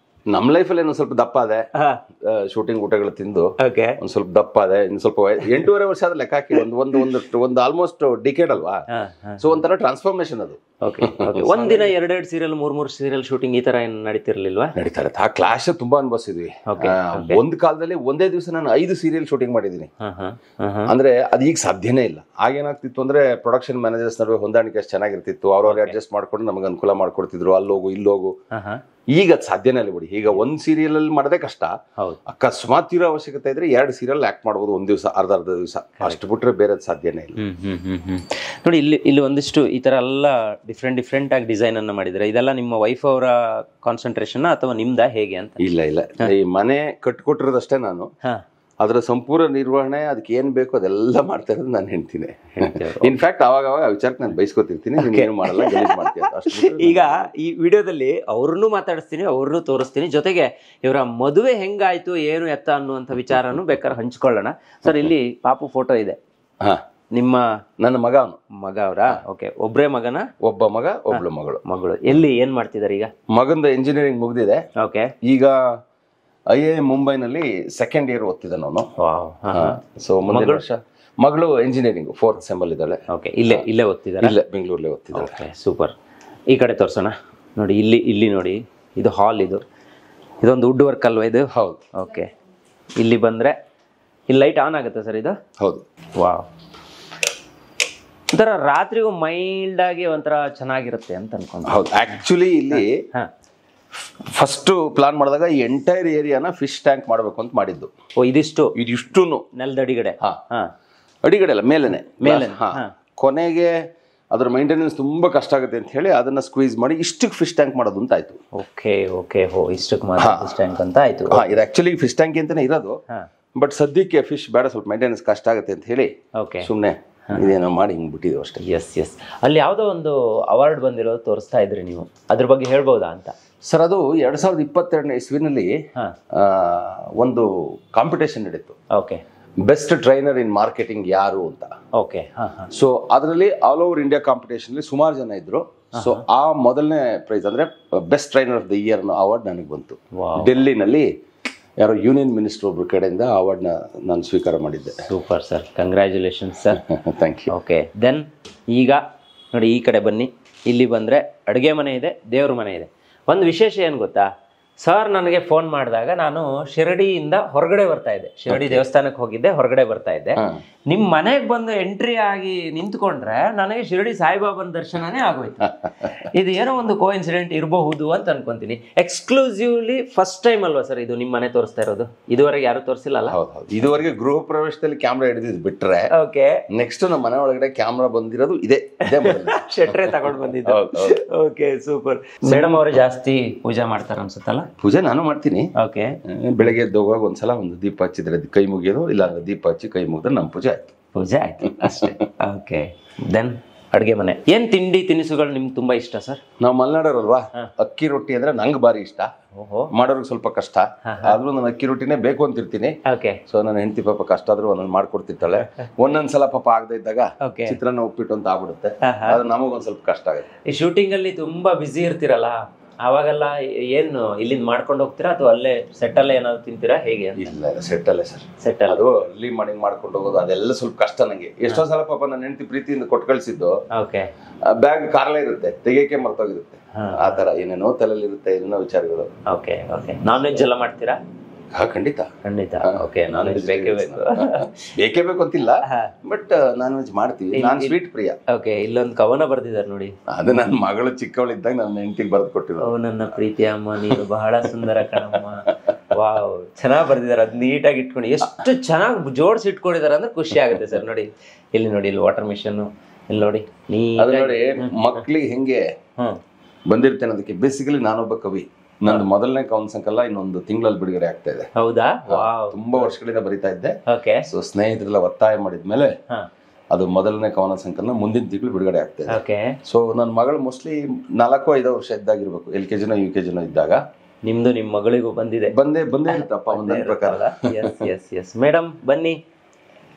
ನಮ್ಮ ಲೈಫಲ್ಲಿ ಒಂದು ಸ್ವಲ್ಪ ದಪ್ಪ ಅದೇ, ಶೂಟಿಂಗ್ ಊಟಗಳು ತಿಂದು ಒಂದ್ ಸ್ವಲ್ಪ ದಪ್ಪ ಅದೇ. ಇನ್ನು ಸ್ವಲ್ಪ 8.5 ವರ್ಷ ಆದ ಲೆಕ್ಕ ಹಾಕಿ ಒಂದು ಆಲ್ಮೋಸ್ಟ್ ಡಿಕೇಡ್ ಅಲ್ವಾ. ಸೊ ಒಂಥರ ಟ್ರಾನ್ಸ್ಫಾರ್ಮೇಶನ್ ಅದು. ಒಂದಿನ 2 ಸೀರಿಯಲ್ 3 ಸೀರಿಯಲ್ ಶೂಟಿಂಗ್ ಈ ತರ ಏನ್ ನಡೀತಿರ್ಲಿಲ್ವಾ? ನಡೀತಾ ಇರುತ್ತೆ. ಆ ಕ್ಲಾಶ್ ತುಂಬಾ ಅನ್ಭವಿಸಿದ್ವಿ. ಒಂದ್ ಕಾಲದಲ್ಲಿ ಒಂದೇ ದಿವಸ ನಾನು 5 ಸೀರಿಯಲ್ ಶೂಟಿಂಗ್ ಮಾಡಿದೀನಿ. ಅಂದ್ರೆ ಅದು ಈಗ ಸಾಧ್ಯನೇ ಇಲ್ಲ. ಆಗೇನಾಗ್ತಿತ್ತು ಅಂದ್ರೆ ಪ್ರೊಡಕ್ಷನ್ ಮ್ಯಾನೇಜರ್ಸ್ ನಡುವೆ ಹೊಂದಾಣಿಕೆ ಅಷ್ಟು ಚೆನ್ನಾಗಿರ್ತಿತ್ತು. ಅವ್ರವ್ರು ಅಡ್ಜಸ್ಟ್ ಮಾಡ್ಕೊಂಡು ನಮ್ಗೆ ಅನುಕೂಲ ಮಾಡ್ಕೊಡ್ತಿದ್ರು, ಅಲ್ಲೋಗು ಇಲ್ಲೋಗು. ಈಗ ಅದು ಸಾಧ್ಯನೇ ಇಲ್ಲ ಬಿಡಿ. ಈಗ ಒಂದ್ ಸೀರಿಯಲ್ ಅಲ್ಲಿ ಮಾಡೋದೇ ಕಷ್ಟ. ಅಕಸ್ಮಾತ್ ಇರೋ ಅವಶ್ಯಕತೆ ಇದ್ರೆ 2 ಸೀರಿಯಲ್ ಆಕ್ಟ್ ಮಾಡ್ಬೋದು ಒಂದ್ ದಿವಸ, ಅರ್ಧ ದಿವಸ. ಅಷ್ಟು ಬಿಟ್ರೆ ಬೇರೆ ಸಾಧ್ಯನೇ ಇಲ್ಲ. ನೋಡಿ, ಇಲ್ಲಿ ಒಂದಿಷ್ಟು ಈ ತರ ಎಲ್ಲ ಡಿಫ್ರೆಂಟ್ ಆಗಿ ಡಿಸೈನ್ ಅನ್ನ ಮಾಡಿದ್ರೆ, ಇದೆಲ್ಲ ನಿಮ್ಮ ವೈಫ್ ಅವರ ಕಾನ್ಸಂಟ್ರೇಷನ್ ಅಥವಾ ನಿಮ್ದ ಹೇಗೆ ಅಂತ? ಇಲ್ಲ, ಈ ಮನೆ ಕಟ್ಕೊಟ್ಟಿರೋದಷ್ಟೇ ನಾನು. ಅದರ ಸಂಪೂರ್ಣ ನಿರ್ವಹಣೆ, ಅದಕ್ಕೆ ಏನ್ ಬೇಕು ಅದೆಲ್ಲ ಮಾಡ್ತಾ ಇರೋದು ನಾನು ಹೆಂಡ್ತಿನೇ. ಇನ್ಫ್ಯಾಕ್ಟ್ ಅವಾಗ ವಿಚಾರಕ್ಕೆ ನಾನು ಬೈಸ್ಕೊತಿರ್ತೀನಿ, ನೀನು ಮಾಡಲ್ಲ, ಗಲೀಜ್ ಮಾಡ್ತೀನಿ. ಈಗ ಈ ವಿಡಿಯೋದಲ್ಲಿ ಅವ್ರನ್ನೂ ಮಾತಾಡಿಸ್ತೀನಿ, ಅವ್ರನ್ನೂ ತೋರಿಸ್ತೀನಿ, ಜೊತೆಗೆ ಇವರ ಮದುವೆ ಹೆಂಗಾಯ್ತು, ಏನು ಎತ್ತ ಅನ್ನುವಂಥ ವಿಚಾರನೂ ಬೇಕಾದ್ರೆ ಹಂಚ್ಕೊಳ್ಳೋಣ. ಸರ್, ಇಲ್ಲಿ ಪಾಪು ಫೋಟೋ ಇದೆ. ನನ್ನ ಮಗ ಅವರಾ? ಓಕೆ. ಒಬ್ಬರೇ ಮಗನ? ಒಬ್ಬ ಮಗ, ಒಬ್ಳು ಮಗಳು. ಎಲ್ಲಿ ಏನ್ ಮಾಡ್ತಿದ್ದಾರೆ ಈಗ? ಮಗಂದು ಇಂಜಿನಿಯರಿಂಗ್ ಮುಗ್ದಿದೆ. ಓಕೆ. ಈಗ IIM ಮುಂಬೈನಲ್ಲಿ 2nd ಇಯರ್ ಓದ್ತಿದ್ದಾನೆ ಅವನು. ಸೊ ಮುಂದಿನ ವರ್ಷ. ಮಗಳು ಇಂಜಿನಿಯರಿಂಗ್ 4th ಸೆಮ್ ಅಲ್ಲಿ ಇದ್ದಾಳೆ. ಓಕೆ. ಇಲ್ಲೇ ಓದ್ತಿದ್ದಾರೆ? ಇಲ್ಲೇ ಬೆಂಗಳೂರಲ್ಲೇ ಓದ್ತಿದ್ದಾಳೆ. Okay, super. ಈ ಕಡೆ ತೋರ್ಸೋಣ. ನೋಡಿ, ಇಲ್ಲಿ ನೋಡಿ, ಇದು ಹಾಲ್. ಇದೊಂದು ವುಡ್ ವರ್ಕ್ ಅಲ್ವಾ ಇದು? ಹೌದು. ಓಕೆ. ಇಲ್ಲಿ ಬಂದ್ರೆ ಇಲ್ಲಿ ಲೈಟ್ ಆನ್ ಆಗುತ್ತೆ ಸರ್ ಇದು? ಹೌದು. ವಾವ್. ಒಂಥರ ರಾತ್ರಿಗೂ ಮೈಲ್ಡ್ ಆಗಿ ಒಂಥರ ಚೆನ್ನಾಗಿರುತ್ತೆ ಅಂತ ಅನ್ಕೊಂಡು. ಹೌದು. ಆಕ್ಚುಲಿ ಇಲ್ಲಿ ಫಸ್ಟ್ ಪ್ಲಾನ್ ಮಾಡಿದಾಗ ಈ ಎಂಟೈರ್ ಏರಿಯಾನ ಫಿಶ್ ಟ್ಯಾಂಕ್ ಮಾಡಬೇಕು ಅಂತ ಮಾಡಿದ್ದು. ಇದಿಷ್ಟು ನೆಲದ ಅಡಿಗಡೆ? ಅಡಿಗಡೆ ಅಲ್ಲ, ಮೇಲೇನೆ. ಕೊನೆಗೆ ಅದ್ರ ಮೇಂಟೆನೆನ್ಸ್ ತುಂಬಾ ಕಷ್ಟ ಆಗುತ್ತೆ ಅಂತ ಹೇಳಿ ಅದನ್ನ ಸ್ಕ್ವೀಸ್ ಮಾಡಿ ಇಷ್ಟಕ್ಕೆ ಫಿಶ್ ಟ್ಯಾಂಕ್ ಮಾಡೋದು ಅಂತ ಆಯ್ತು. ಓಕೆ. ಇಷ್ಟಕ್ಕೆ ಫಿಶ್ ಟ್ಯಾಂಕ್ ಅಂತ ಆಯ್ತು. ಇದು ಆಕ್ಚುಲಿ ಫಿಶ್ ಟ್ಯಾಂಕ್ ಅಂತಾನೆ ಇರೋದು. ಬಟ್ ಸದ್ಯಕ್ಕೆ ಫಿಶ್ ಬೇಡ, ಸ್ವಲ್ಪ ಮೇಂಟೆನೆನ್ಸ್ ಕಷ್ಟ ಆಗುತ್ತೆ ಅಂತ ಹೇಳಿ ಸುಮ್ಮನೆ ಇದೇನೋ ಮಾಡಿ ಹಿಂಗ್ ಬಿಟ್ಟಿದ್ವು ಅಷ್ಟೇ. ಎಸ್. ಅಲ್ಲಿ ಯಾವುದೋ ಒಂದು ಅವಾರ್ಡ್ ಬಂದಿರೋದು ತೋರಿಸ್ತಾ ಇದ್ರಿ ನೀವು, ಅದ್ರ ಬಗ್ಗೆ ಹೇಳ್ಬೋದಾ ಅಂತ? ಸರ್, ಅದು 2022ನೇ ಇಸ್ವಿನಲ್ಲಿ ಒಂದು ಕಾಂಪಿಟೇಷನ್ ನಡೀತು. ಓಕೆ. ಬೆಸ್ಟ್ ಟ್ರೈನರ್ ಇನ್ ಮಾರ್ಕೆಟಿಂಗ್ ಯಾರು ಅಂತ. ಓಕೆ. ಸೊ ಅದರಲ್ಲಿ ಆಲ್ ಓವರ್ ಇಂಡಿಯಾ ಕಾಂಪಿಟೇಷನ್ ಅಲ್ಲಿ ಸುಮಾರು ಜನ ಇದ್ರು. ಸೊ ಆ ಮೊದಲನೇ ಪ್ರೈಸ್ ಅಂದ್ರೆ best trainer of the year award ನನಗೆ ಬಂತು. ಡೆಲ್ಲಿನಲ್ಲಿ ಯಾರೋ ಯೂನಿಯನ್ ಮಿನಿಸ್ಟರ್ ಒಬ್ರು ಕಡೆಯಿಂದ ಅವಾರ್ಡ್ನ ನಾನು ಸ್ವೀಕಾರ ಮಾಡಿದ್ದೆ. Super sir, congratulations sir. Thank you. Okay. Then ಈಗ ನೋಡಿ, ಈ ಕಡೆ ಬನ್ನಿ. ಇಲ್ಲಿ ಬಂದರೆ ಅಡುಗೆ ಮನೆ ಇದೆ, ದೇವ್ರ ಮನೆ ಇದೆ. ಒಂದು ವಿಶೇಷ ಏನು ಗೊತ್ತಾ ಸರ್, ನನಗೆ ಫೋನ್ ಮಾಡಿದಾಗ ನಾನು ಶಿರಡಿಯಿಂದ ಹೊರಗಡೆ ಬರ್ತಾ ಇದ್ದೆ, ಶಿರಡಿ ದೇವಸ್ಥಾನಕ್ಕೆ ಹೋಗಿದ್ದೆ, ಹೊರಗಡೆ ಬರ್ತಾ ಇದ್ದೆ. ನಿಮ್ಮ ಮನೆಗೆ ಬಂದು ಎಂಟ್ರಿ ಆಗಿ ನಿಂತ್ಕೊಂಡ್ರೆ ನನಗೆ ಶಿರಡಿ ಸಾಯಿಬಾಬನ ದರ್ಶನನೇ ಆಗೋಯ್ತು. ಇದು ಏನೋ ಒಂದು ಕೋಇನ್ಸಿಡೆಂಟ್ ಇರಬಹುದು ಅಂತ ಅನ್ಕೊಂತೀನಿ. ಎಕ್ಸ್ಕ್ಲೂಸಿವ್ಲಿ ಫಸ್ಟ್ ಟೈಮ್ ಅಲ್ವಾ ಸರ್ ಇದು ನಿಮ್ಮ ಮನೆ ತೋರಿಸ್ತಾ ಇರೋದು? ಇದುವರೆಗೆ ಯಾರು ತೋರಿಸಿಲ್ಲ ಅಲ್ಲ? ಇದುವರೆಗೆ ಗೃಹ ಪ್ರವೇಶದಲ್ಲಿ ಕ್ಯಾಮ್ರಾ ಹಿಡಿದಿದ್ದು ಬಿಟ್ರೆ, ಓಕೆ, ನೆಕ್ಸ್ಟ್ ನಮ್ಮ ಮನೆ ಒಳಗಡೆ ಕ್ಯಾಮ್ರಾ ಬಂದಿರೋದು ಇದೆ. ಶೆಟ್ರೆ ತಗೊಂಡು ಬಂದಿದ್ದು. Okay, super. ಮೇಡಮ್ ಅವರು ಜಾಸ್ತಿ ಪೂಜೆ ಮಾಡ್ತಾರೆ ಅನ್ಸುತ್ತಲ್ಲ? ಪೂಜೆ ನಾನು ಮಾಡ್ತೀನಿ. ಓಕೆ. ಬೆಳಗ್ಗೆ ಎದ್ದೋಗುವಾಗ ಒಂದ್ಸಲ ಒಂದು ದೀಪ ಹಚ್ಚಿದ್ರೆ ಕೈ ಮುಗಿಯೋದು, ಇಲ್ಲ ದೀಪ ಹಚ್ಚಿ ಕೈ ಮುಗಿದ್ರೆ ನಮ್ಮ ಪೂಜೆ ಆಯ್ತು ಅಷ್ಟೇ. ಓಕೆ. ದೆನ್ ಅಡುಗೆ ಮನೆ. ಏನು ತಿಂಡಿ ತಿನಿಸುಗಳು ನಿಮ್ಗೆ ತುಂಬ ಇಷ್ಟ ಸರ್? ನಾವು ಮಲೆನಾಡೋರಲ್ವಾ, ಅಕ್ಕಿ ರೊಟ್ಟಿ ಅಂದ್ರೆ ನಂಗೆ ಭಾರಿ ಇಷ್ಟ. ಮಾಡೋರಿಗೆ ಸ್ವಲ್ಪ ಕಷ್ಟ, ಆದ್ರೂ ನಾನು ಅಕ್ಕಿ ರೊಟ್ಟಿನೇ ಬೇಕು ಅಂತಿರ್ತೀನಿ. ಸೊ ನನ್ನ ಹೆಂಡತಿ ಪಾಪ ಕಷ್ಟ ಆದ್ರೂ ಒಂದೊಂದು ಮಾಡ್ಕೊಡ್ತಿರ್ತಾಳೆ. ಒಂದೊಂದ್ಸಲ ಪಾಪ ಆಗದೆ ಇದ್ದಾಗ ಚಿತ್ರಾನ್ನ ಉಪ್ಪಿಟ್ಟು ಅಂತ ಆಗ್ಬಿಡುತ್ತೆ, ಅದು ನಮಗೊಂದು ಸ್ವಲ್ಪ ಕಷ್ಟ ಆಗುತ್ತೆ. ಈ ಶೂಟಿಂಗ್ ಅಲ್ಲಿ ತುಂಬಾ ಬಿಸಿ ಇರ್ತೀರಲ್ಲ, ಅವಾಗೆಲ್ಲ ಏನು ಇಲ್ಲಿಂದ ಮಾಡ್ಕೊಂಡು ಹೋಗ್ತೀರಾ ಅಥವಾ ಅಲ್ಲೇ ಸೆಟ್ಟಲ್ಲೇ ಏನಾದ್ರು ತಿಂತೀರಾ, ಹೇಗೆ? ಇಲ್ಲ ಸೆಟ್ಟಲ್ಲೇ ಸರ್, ಸೆಟ್ಟಲ್. ಅದು ಅಲ್ಲಿ ಮಾಡಿ ಮಾಡ್ಕೊಂಡು ಹೋಗೋದು ಅದೆಲ್ಲ ಸ್ವಲ್ಪ ಕಷ್ಟ ನಂಗೆ. ಎಷ್ಟೋ ಸಲ ಪಾಪ ನನ್ನ ಹೆಂಡತಿ ಪ್ರೀತಿಯಿಂದ ಕೊಟ್ಟು ಕಳ್ಸಿದ್ದು ಬ್ಯಾಗ್ ಕಾರ್ಲೇ ಇರುತ್ತೆ, ತೆಗಿಯಕ್ಕೆ ಮರ್ತೋಗಿರುತ್ತೆ. ಆ ತರ ಏನೇನೋ ತಲೆಯಲ್ಲಿ ಇರುತ್ತೆ, ಏನೇನೋ ವಿಚಾರಗಳು. Okay okay. ನಾನ್ ವೆಜ್ ಎಲ್ಲ ಮಾಡ್ತೀರಾ? ಖಂಡಿತ ಖಂಡಿತ. ಓಕೆ, ನಾನ್ ವೆಜ್ ಬೇಕೇ ಬೇಕು. ಬೇಕೇ ಬೇಕು ಅಂತಿಲ್ಲ, ಬಟ್ ನಾನ್ ವೆಜ್ ಮಾಡ್ತೀವಿ. ನಾನ್ ಸ್ವೀಟ್ ಪ್ರಿಯ. ಓಕೆ, ಇಲ್ಲೊಂದು ಕವನ ಬರ್ದಿದ್ದಾರೆ ನೋಡಿ. ಅದು ನನ್ನ ಮಗಳು ಚಿಕ್ಕವಳಿದ್ದಾಗ ನನ್ನ ಹೆಂಡತಿಗೆ ಬರೆದು ಕೊಟ್ಟಿದ್ರು. ಓ ನನ್ನ ಪ್ರೀತಿಯ ಅಮ್ಮ, ನೀನು ಬಹಳ ಸುಂದರ ಕಣಮ್ಮ. ವಾವ್, ಚೆನ್ನಾಗಿ ಬರ್ದಿದ್ದಾರೆ. ಅದು ನೀಟಾಗಿ ಇಟ್ಕೊಂಡು ಎಷ್ಟು ಚೆನ್ನಾಗಿ ಜೋಡಿಸಿ ಇಟ್ಕೊಂಡಿದ್ದಾರೆ ಅಂದ್ರೆ ಖುಷಿ ಆಗುತ್ತೆ ಸರ್. ನೋಡಿ ಇಲ್ಲಿ, ನೋಡಿ ಇಲ್ಲಿ ವಾಟರ್ ಮಿಷನ್, ಇಲ್ಲಿ ನೋಡಿ. ಅದು ನೋಡಿ ಮಕ್ಳಿಗೆ ಹೆಂಗೆ ಬಂದಿರ್ತೇನೆ ಅದಕ್ಕೆ. ಬೇಸಿಕಲಿ ನಾನೊಬ್ಬ ಕವಿ. ನಂದು ಮೊದಲನೇ ಕವನ ಸಂಕಲ ಇನ್ನೊಂದು ತಿಂಗಳಲ್ಲಿ ಬಿಡುಗಡೆ ಆಗ್ತಾ ಇದೆ. ಹೌದಾ? ತುಂಬಾ ವರ್ಷಗಳಿಂದ ಬರಿತಾ ಇದ್ದೆ. ಸೊ ಸ್ನೇಹಿತರೆಲ್ಲ ಒತ್ತಾಯ ಮಾಡಿದ್ಮೇಲೆ ಅದು ಮೊದಲನೇ ಕವನ ಸಂಕಲನ ಮುಂದಿನ ತಿಂಗಳು ಬಿಡುಗಡೆ ಆಗ್ತಾ ಇದೆ. ಸೊ ನನ್ನ ಮಗಳು ಮೋಸ್ಟ್ಲಿ 4-5 ವರ್ಷ ಇದ್ದಾಗಿರ್ಬೇಕು, LKG UKG ಇದ್ದಾಗ. ನಿಮ್ದು ನಿಮ್ಮ ಮಗಳಿಗೂ ಬಂದೇ ಇರುತ್ತಪ್ಪ ಒಂದೊಂದು ಪ್ರಕಾರ. ಎಸ್ ಮೇಡಮ್ ಬನ್ನಿ.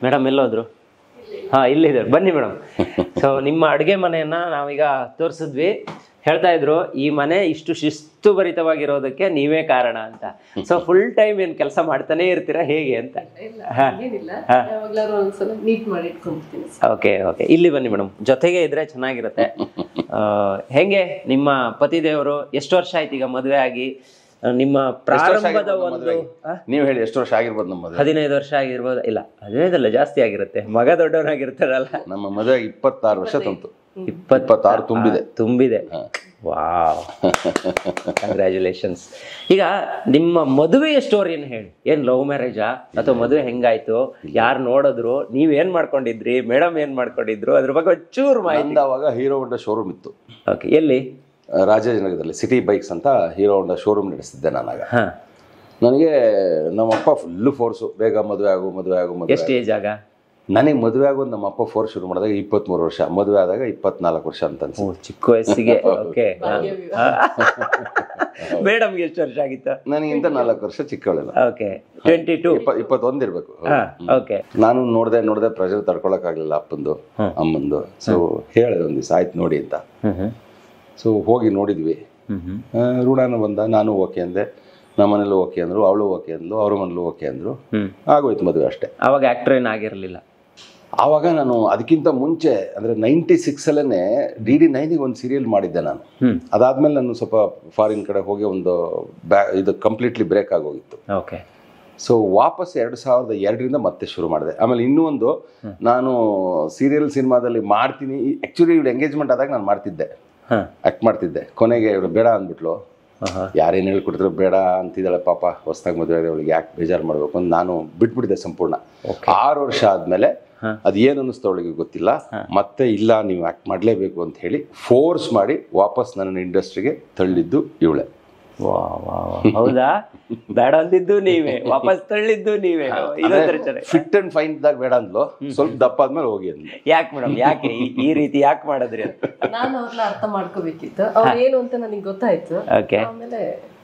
ಮೇಡಮ್ ಎಲ್ಲೋದ್ರು? ಹಾ, ಇಲ್ಲಿದ್ದಾರೆ, ಬನ್ನಿ ಮೇಡಮ್. ಸೊ ನಿಮ್ಮ ಅಡುಗೆ ಮನೆಯನ್ನ ನಾವೀಗ ತೋರಿಸಿದ್ವಿ. ಹೇಳ್ತಾ ಇದ್ರು ಈ ಮನೆ ಇಷ್ಟು ಶಿಸ್ತು ಭರಿತವಾಗಿರೋದಕ್ಕೆ ನೀವೇ ಕಾರಣ ಅಂತ. ಸೊ ಫುಲ್ ಟೈಮ್ ಏನ್ ಕೆಲಸ ಮಾಡ್ತಾನೆ ಇರ್ತೀರಾ, ಹೇಗೆ ಅಂತ? ಓಕೆ ಓಕೆ, ಇಲ್ಲಿ ಬನ್ನಿ ಮೇಡಮ್, ಜೊತೆಗೆ ಇದ್ರೆ ಚೆನ್ನಾಗಿರುತ್ತೆ. ಹೆಂಗೆ ನಿಮ್ಮ ಪತಿ ದೇವರು ಎಷ್ಟು ವರ್ಷ ಆಯ್ತು ಈಗ ಮದುವೆ ಆಗಿ? ನಿಮ್ಮ ಪ್ರಾರಂಭದ ಒಂದು ನೀವು ಹೇಳಿ, ಎಷ್ಟು ವರ್ಷ ಆಗಿರ್ಬೋದು? ನಮ್ಮ 15 ವರ್ಷ ಆಗಿರ್ಬೋದು. ಇಲ್ಲ 15 ಜಾಸ್ತಿ ಆಗಿರುತ್ತೆ, ಮಗ ದೊಡ್ಡವನಾಗಿರ್ತಾರಲ್ಲ. ನಮ್ಮ ಮದುವೆ 26 ವರ್ಷ ತಂತು. 26 ತುಂಬಿದೆ. Wow, congratulations. ಈಗ ನಿಮ್ಮ ಮದುವೆಯ ಸ್ಟೋರಿಯನ್ನು ಹೇಳಿ. ಏನ್ ಲವ್ ಮ್ಯಾರೇಜಾ ಅಥವಾ ಮದುವೆ ಹೆಂಗಾಯ್ತು, ಯಾರು ನೋಡಿದ್ರು, ನೀವೇನ್ ಮಾಡ್ಕೊಂಡಿದ್ರಿ, ಮೇಡಮ್ ಏನ್ ಮಾಡ್ಕೊಂಡಿದ್ರು, ಅದ್ರ ಬಗ್ಗೆ ಒಂಚೂರು ಮಾಹಿತಿ. ಅವಾಗ ಹೀರೋ ಹೋಂಡಾ ಶೋರೂಮ್ ಇತ್ತು. ಓಕೆ, ಎಲ್ಲಿ? ರಾಜಾಜಿನಗರದಲ್ಲಿ ಸಿಟಿ ಬೈಕ್ಸ್ ಅಂತ ಹೀರೋ ಹೋಂಡಾ ಶೋರೂಮ್ ನಡೆಸ್ತಿದ್ದೆ ನಾನಾಗ. ನನಗೆ ನಮ್ಮಪ್ಪ ಫುಲ್ಲು ಫೋರ್ಸು, ಬೇಗ ಮದುವೆ ಆಗು. ಎಷ್ಟು ಏಜ್ ಆಗ? ನನಗೆ ಮದುವೆ ಆಗೋದು ನಮ್ಮಪ್ಪ ಫೋರ್ಸ್ ಶುರು ಮಾಡಿದಾಗ 23 ವರ್ಷ, ಮದುವೆ ಆದಾಗ 24 ವರ್ಷ ಅಂತ ಅನ್ಸುತ್ತೆ. ಚಿಕ್ಕ ವಯಸ್ಸಿಗೆ. ಓಕೆ. ಮೇಡಮ್ಗೆ ಎಷ್ಟು ವರ್ಷ ಆಗಿತ್ತು? ನನಗಿಂತ 4 ವರ್ಷ ಚಿಕ್ಕವಳೆಲ್ಲ. ಓಕೆ, 22 21 ಇರ್ಬೇಕು. ಓಕೆ. ನಾನು ನೋಡ್ದೆ ಪ್ರೆಷರ್ ತಡ್ಕೊಳಕ್ಕಾಗ್ಲಿಲ್ಲ ಅಪ್ಪಂದು ಅಮ್ಮಂದು. ಸೊ ಹೇಳಿದೆ ಒಂದ್ ದಿವಸ, ಆಯ್ತು ನೋಡಿ ಅಂತ. ಸೊ ಹೋಗಿ ನೋಡಿದ್ವಿ. ಋಣಾನ ಬಂದ, ನಾನು ಓಕೆ ಅಂದೆ, ನಮ್ಮನೇಲೂ ಓಕೆ ಅಂದ್ರು, ಅವಳು ಓಕೆ ಅಂದ್ಲು, ಅವ್ರ ಮನೇಲೂ ಓಕೆ ಅಂದ್ರು. ಆಗೋಯ್ತು ಮದುವೆ ಅಷ್ಟೇ. ಅವಾಗ ಆಕ್ಟರ್ ಏನಾಗಿರಲಿಲ್ಲ. ಆವಾಗ ನಾನು ಅದಕ್ಕಿಂತ ಮುಂಚೆ ಅಂದ್ರೆ 96 DD9 ಒಂದು ಸೀರಿಯಲ್ ಮಾಡಿದ್ದೆ ನಾನು. ಅದಾದ್ಮೇಲೆ ನಾನು ಸ್ವಲ್ಪ ಫಾರಿನ್ ಕಡೆ ಹೋಗಿ ಒಂದು ಇದು ಕಂಪ್ಲೀಟ್ಲಿ ಬ್ರೇಕ್ ಆಗೋಗಿತ್ತು. ಓಕೆ. ಸೊ ವಾಪಸ್ 2002 ಮತ್ತೆ ಶುರು ಮಾಡಿದೆ. ಆಮೇಲೆ ಇನ್ನೂ ಒಂದು, ನಾನು ಸೀರಿಯಲ್ ಸಿನಿಮಾದಲ್ಲಿ ಮಾಡ್ತೀನಿ. ಆಕ್ಚುಲಿ ಇವ್ಳು ಎಂಗೇಜ್ಮೆಂಟ್ ಆದಾಗ ನಾನು ಮಾಡ್ತಿದ್ದೆ, ಆಕ್ಟ್ ಮಾಡ್ತಿದ್ದೆ. ಕೊನೆಗೆ ಇವಳು ಬೇಡ ಅಂದ್ಬಿಟ್ಲು. ಯಾರೇನು ಹೇಳ್ಕೊಡ್ತಿದ್ರು, ಬೇಡ ಅಂತಿದ್ದಾಳೆ ಪಾಪ, ಹೊಸದಾಗಿ ಮದುವೆ ಆಗಿ ಅವಳಿಗೆ ಯಾಕೆ ಬೇಜಾರು ಮಾಡಬೇಕು ಅಂತ ನಾನು ಬಿಟ್ಬಿಟ್ಟಿದ್ದೆ ಸಂಪೂರ್ಣ. 6 ವರ್ಷ ಆದ್ಮೇಲೆ ಅದೇನು ಅನ್ನಿಸ್ತು ಅವಳಿಗೆ ಗೊತ್ತಿಲ್ಲ, ಮತ್ತೆ ಇಲ್ಲ ನೀವು ಆಕ್ಟ್ ಮಾಡಲೇಬೇಕು ಅಂತ ಹೇಳಿ ಫೋರ್ಸ್ ಮಾಡಿ ವಾಪಸ್ ನನ್ನ ಇಂಡಸ್ಟ್ರಿಗೆ ತಳ್ಳಿದ್ದು ಇವಳೆ. ಹೌದಾ? ಬೇಡ ಅಂದಿದ್ದು ನೀವೇ, ವಾಪಸ್ ತಳ್ಳಿದ್ದು ನೀವೇ. ಫಿಟ್ ಅಂಡ್ ಫೈನ್ ಇದ್ದಾಗ ಬೇಡ ಅಂದ್ಲು, ಸ್ವಲ್ಪ ದಪ್ಪ ಆದ್ಮೇಲೆ ಹೋಗಿ ಅಂದ್ಲು. ಯಾಕೆ ಮೇಡಮ್, ಯಾಕೆ ಈ ರೀತಿ ಯಾಕೆ ಮಾಡಿದ್ರಿ? ನಾನು ಅವ್ರನ್ನ ಅರ್ಥ ಮಾಡ್ಕೋಬೇಕಿತ್ತು, ಅವ್ರು ಏನು ಅಂತ ನನಗೆ ಗೊತ್ತಾಯ್ತು. ಆಮೇಲೆ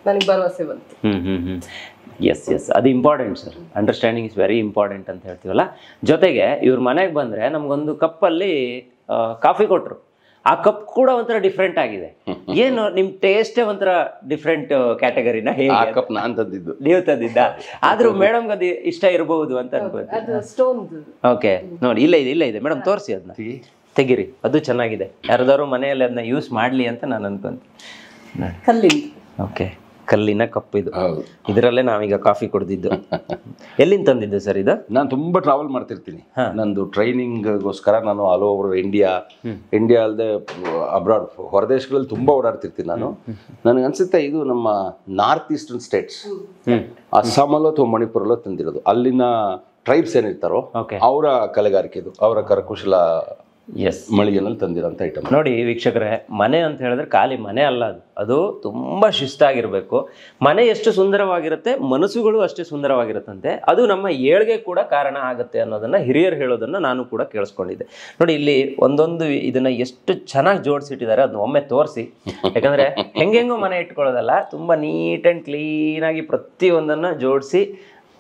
ನನಗೆ ಭರವಸೆ ಬಂತು. ಎಸ್, ಅದು important sir. Understanding is very important ಅಂತ ಹೇಳ್ತೀವಲ್ಲ. ಜೊತೆಗೆ ಇವ್ರ ಮನೆಗೆ ಬಂದ್ರೆ ನಮ್ಗೊಂದು ಕಪ್ಪಲ್ಲಿ ಕಾಫಿ ಕೊಟ್ರು. ಆ ಕಪ್ ಕೂಡ ಒಂಥರ ಡಿಫ್ರೆಂಟ್ ಆಗಿದೆ. ಏನು ನಿಮ್ ಟೇಸ್ಟೇ ಒಂಥರ ಡಿಫ್ರೆಂಟ್ ಕ್ಯಾಟಗರಿನ? ಹೇಗೆ? ಕಪ್ ನಾನ್ ತಂದಿದ್ದು, ನೀವು ತಂದಿದ್ದ? ಆದ್ರೂ ಮೇಡಮ್ ಅದು ಇಷ್ಟ ಇರಬಹುದು ಅಂತ ಅನ್ಕೋತೀನಿ. ಓಕೆ, ನೋಡಿ ಇಲ್ಲೇ ಇದೆ ಮೇಡಮ್, ತೋರಿಸಿ, ಅದನ್ನ ತೆಗಿರಿ. ಅದು ಚೆನ್ನಾಗಿದೆ, ಯಾರ್ದಾರು ಮನೆಯಲ್ಲಿ ಅದನ್ನ ಯೂಸ್ ಮಾಡ್ಲಿ ಅಂತ ನಾನು ಅನ್ಕೊಂತೀನಿ. ಕಲ್ಲಿಂದ. ಓಕೆ, ಕಲ್ಲಿನ ಕಪ್ ಇದು. ಇದರಲ್ಲೇ ನಾವೀಗ ಕಾಫಿ ಕುಡ್ದಿದ್ದು. ಎಲ್ಲಿಂದ ತಂದಿದ್ದು ಸರ್ ಇದು? ನಾನು ತುಂಬಾ ಟ್ರಾವೆಲ್ ಮಾಡ್ತಿರ್ತೀನಿ. ನಂದು ಟ್ರೈನಿಂಗ್ಗೋಸ್ಕರ ನಾನು ಆಲ್ ಓವರ್ ಇಂಡಿಯಾ ಅಲ್ಲದೆ ಅಬ್ರಾಡ್, ಹೊರದೇಶಗಳಲ್ಲಿ ತುಂಬಾ ಓಡಾಡ್ತಿರ್ತೀನಿ ನಾನು. ನನಗೆ ಅನ್ಸುತ್ತೆ ಇದು ನಮ್ಮ ನಾರ್ತ್ ಈಸ್ಟರ್ನ್ ಸ್ಟೇಟ್ಸ್, ಅಸ್ಸಾಮಲ್ಲೋ ಅಥವಾ ಮಣಿಪುರಲ್ಲೋ ತಂದಿರೋದು. ಅಲ್ಲಿನ ಟ್ರೈಬ್ಸ್ ಏನಿರ್ತಾರೋ ಅವರ ಕಲೆಗಾರಿಕೆ ಇದು, ಅವರ ಕರಕುಶಲ ಎಸ್, ಮಳಿಗೆನಲ್ಲಿ ತಂದಿರೋಂಥ ಐಟಮ್. ನೋಡಿ ವೀಕ್ಷಕರೇ, ಮನೆ ಅಂತ ಹೇಳಿದ್ರೆ ಖಾಲಿ ಮನೆ ಅಲ್ಲ, ಅದು ತುಂಬ ಶಿಸ್ತಾಗಿರಬೇಕು. ಮನೆ ಎಷ್ಟು ಸುಂದರವಾಗಿರುತ್ತೆ, ಮನಸ್ಸುಗಳು ಅಷ್ಟೇ ಸುಂದರವಾಗಿರುತ್ತಂತೆ. ಅದು ನಮ್ಮ ಏಳ್ಗೆ ಕೂಡ ಕಾರಣ ಆಗುತ್ತೆ ಅನ್ನೋದನ್ನು ಹಿರಿಯರು ಹೇಳೋದನ್ನು ನಾನು ಕೂಡ ಕೇಳಿಸ್ಕೊಂಡಿದ್ದೆ. ನೋಡಿ ಇಲ್ಲಿ ಒಂದೊಂದು ಇದನ್ನು ಎಷ್ಟು ಚೆನ್ನಾಗಿ ಜೋಡಿಸಿಟ್ಟಿದ್ದಾರೆ, ಅದನ್ನ ಒಮ್ಮೆ ತೋರಿಸಿ. ಯಾಕಂದರೆ ಹೆಂಗೆಂಗೋ ಮನೆ ಇಟ್ಕೊಳ್ಳೋದಲ್ಲ, ತುಂಬ ನೀಟ್ ಆ್ಯಂಡ್ ಕ್ಲೀನಾಗಿ ಪ್ರತಿಯೊಂದನ್ನು ಜೋಡಿಸಿ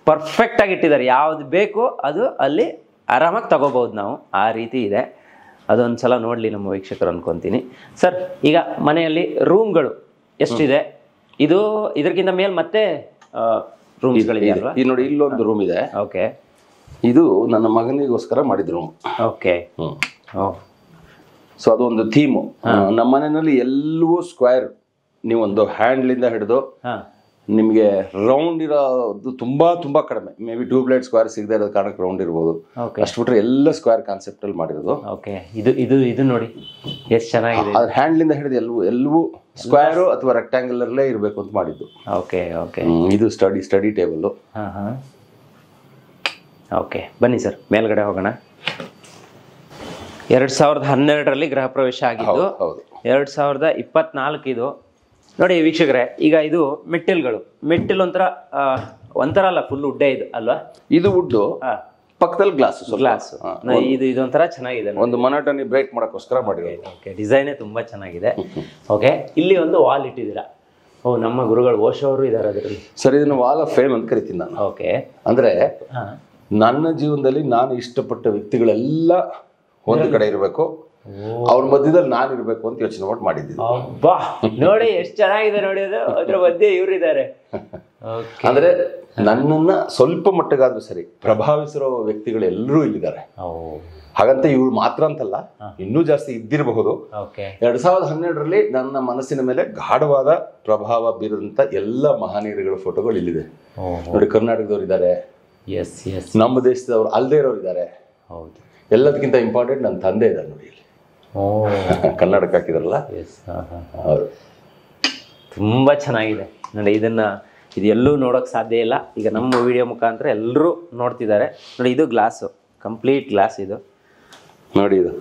ಪರ್ಫೆಕ್ಟಾಗಿ ಇಟ್ಟಿದ್ದಾರೆ. ಯಾವುದು ಬೇಕೋ ಅದು ಅಲ್ಲಿ ಆರಾಮಾಗಿ ತಗೋಬೋದು ನಾವು, ಆ ರೀತಿ ಇದೆ. ಅದೊಂದು ಸಲ ನೋಡಲಿ ನಮ್ಮ ವೀಕ್ಷಕರು ಅನ್ಕೊತೀನಿ. ಸರ್, ಈಗ ಮನೆಯಲ್ಲಿ ರೂಮ್ಗಳು ಎಷ್ಟಿದೆ? ಇದು ಇದಕ್ಕಿಂತ ಮೇಲೆ ಮತ್ತೆ ರೂಮ್ಸ್ಗಳಿದೆ ಅಲ್ವಾ? ಈ ನೋಡಿ, ಇಲ್ಲೊಂದು ರೂಮ್ ಇದೆ. ಓಕೆ, ಇದು ನನ್ನ ಮಗನಿಗೋಸ್ಕರ ಮಾಡಿದ ರೂಮ್. ಓಕೆ. ಸೊ ಅದೊಂದು ಥೀಮು. ನಮ್ಮ ಮನೆಯಲ್ಲಿ ಎಲ್ಲವೂ ಸ್ಕ್ವೇರ್. ನೀವೊಂದು ಹ್ಯಾಂಡ್ಲಿಂದ ಹಿಡಿದು ನಿಮಗೆ ರೌಂಡ್ ಇರೋದು ತುಂಬಾ ತುಂಬಾ ಕಡಿಮೆ. ಮೇ ಬಿ ಟ್ಯೂಬ್ಲೈಟ್ ಸ್ಕ್ವೇರ್ ಸಿಗದೆ ಇರೋದು ಕಾರಣಕ್ಕೆ ರೌಂಡ್ ಇರ್ಬೋದು. ಅಷ್ಟು ಬಿಟ್ರೆ ಎಲ್ಲ ಸ್ಕ್ವೇರ್ ಕಾನ್ಸೆಪ್ಟ್ ಅಲ್ಲಿ ಮಾಡಿರೋದು. ಓಕೆ, ಇದು ನೋಡಿ ಎಷ್ಟು ಚೆನ್ನಾಗಿದೆ. ಹ್ಯಾಂಡ್ಲಿಂದ ಹಿಡಿದು ಎಲ್ಲವೂ ಸ್ಕ್ವೇರ್ ಅಥವಾ ರೆಕ್ಟಾಂಗ್ಯುಲರ್ಲೇ ಇರಬೇಕು ಅಂತ ಮಾಡಿದ್ದು. Okay okay. ಇದು ಸ್ಟಡಿ ಟೇಬಲ್. ಓಕೆ, ಬನ್ನಿ ಸರ್ ಮೇಲ್ಗಡೆ ಹೋಗೋಣ. 2012ರಲ್ಲಿ ಗೃಹ ಪ್ರವೇಶ ಆಗಿದ್ದು, 2024 ಇದು. ನೋಡಿ ವೀಕ್ಷಕರೇ, ಈಗ ಇದು ಮೆಟ್ಟಿಲು ಒಂಥರ ಅಲ್ಲ, ಫುಲ್ ಉಡ್ಡೆ ಇದು ಅಲ್ವಾ? ಇದು ವುಡ್, ಪಕ್ಕದಲ್ಲಿ ಗ್ಲಾಸ್. ಇದೊಂಥರ ಚೆನ್ನಾಗಿದೆ. ಒಂದು ಮೊನೋಟನಿ ಬ್ರೇಕ್ ಮಾಡೋಕ್ಕೋಸ್ಕರ ಮಾಡಿರೋದು. ಓಕೆ, ಡಿಸೈನೇ ತುಂಬಾ ಚೆನ್ನಾಗಿದೆ. ಓಕೆ, ಇಲ್ಲಿ ಒಂದು ವಾಲ್ ಇಟ್ಟಿದ್ದೀರಾ. ಓ, ನಮ್ಮ ಗುರುಗಳು ಓಶೋ ಅವರು ಇದ್ದಾರೆ ಅದರಲ್ಲಿ. ಸರ್, ಇದನ್ನು ವಾಲ್ ಆಫ್ ಫೇಮ್ ಅಂತ ಕರಿತೀನಿ ನಾನು. ಓಕೆ, ಅಂದ್ರೆ ನನ್ನ ಜೀವನದಲ್ಲಿ ನಾನು ಇಷ್ಟಪಟ್ಟ ವ್ಯಕ್ತಿಗಳೆಲ್ಲ ಒಂದು ಕಡೆ ಇರಬೇಕು, ಅವ್ರ ಮಧ್ಯದಲ್ಲಿ ನಾನು ಇರಬೇಕು ಅಂತ ಯೋಚನೆ ಮಾಡಿದ್ದೀನಿ. ಅಬ್ಬಾ, ನೋಡಿ ಎಷ್ಟು ಚೆನ್ನಾಗಿದೆ ನೋಡಿ, ಅದು ಅದ್ರ ಮಧ್ಯೆ ಇವರಿದ್ದಾರೆ. ಅಂದ್ರೆ ನನ್ನನ್ನ ಸ್ವಲ್ಪ ಮಟ್ಟಿಗಾದ್ರೂ ಸರಿ ಪ್ರಭಾವಿಸಿರೋ ವ್ಯಕ್ತಿಗಳು ಎಲ್ಲರೂ ಇಲ್ಲಿದ್ದಾರೆ. ಹಾಗಂತ ಇವ್ರು ಮಾತ್ರ ಅಂತಲ್ಲ, ಇನ್ನೂ ಜಾಸ್ತಿ ಇದ್ದಿರಬಹುದು. 2012ರಲ್ಲಿ ನನ್ನ ಮನಸ್ಸಿನ ಮೇಲೆ ಗಾಢವಾದ ಪ್ರಭಾವ ಬೀರಿದಂತ ಎಲ್ಲ ಮಹಾನೀಯರುಗಳ ಫೋಟೋಗಳು ಇಲ್ಲಿದೆ ನೋಡಿ. ಕರ್ನಾಟಕದವ್ರು ಇದ್ದಾರೆ, ನಮ್ಮ ದೇಶದವ್ರು ಅಲ್ಲದೆ ಇರೋರು ಇದ್ದಾರೆ. ಎಲ್ಲದಕ್ಕಿಂತ ಇಂಪಾರ್ಟೆಂಟ್ ನನ್ನ ತಂದೆ ಇದ್ದಾರೆ ನೋಡಿ ಇಲ್ಲಿ. ಕನ್ನಡಕ ಹಾಕಿದಾರಲ್ಲ, ಹೌದು, ತುಂಬಾ ಚೆನ್ನಾಗಿದೆ ನೋಡಿ. ಇದು ಎಲ್ಲೂ ನೋಡೋಕೆ ಸಾಧ್ಯ ಇಲ್ಲ. ಈಗ ನಮ್ಮ ವಿಡಿಯೋ ಮುಖಾಂತರ ಎಲ್ಲರೂ ನೋಡ್ತಿದ್ದಾರೆ ನೋಡಿ. ಇದು ಗ್ಲಾಸು, ಕಂಪ್ಲೀಟ್ ಗ್ಲಾಸ್ ಇದು ನೋಡಿ. ಇದು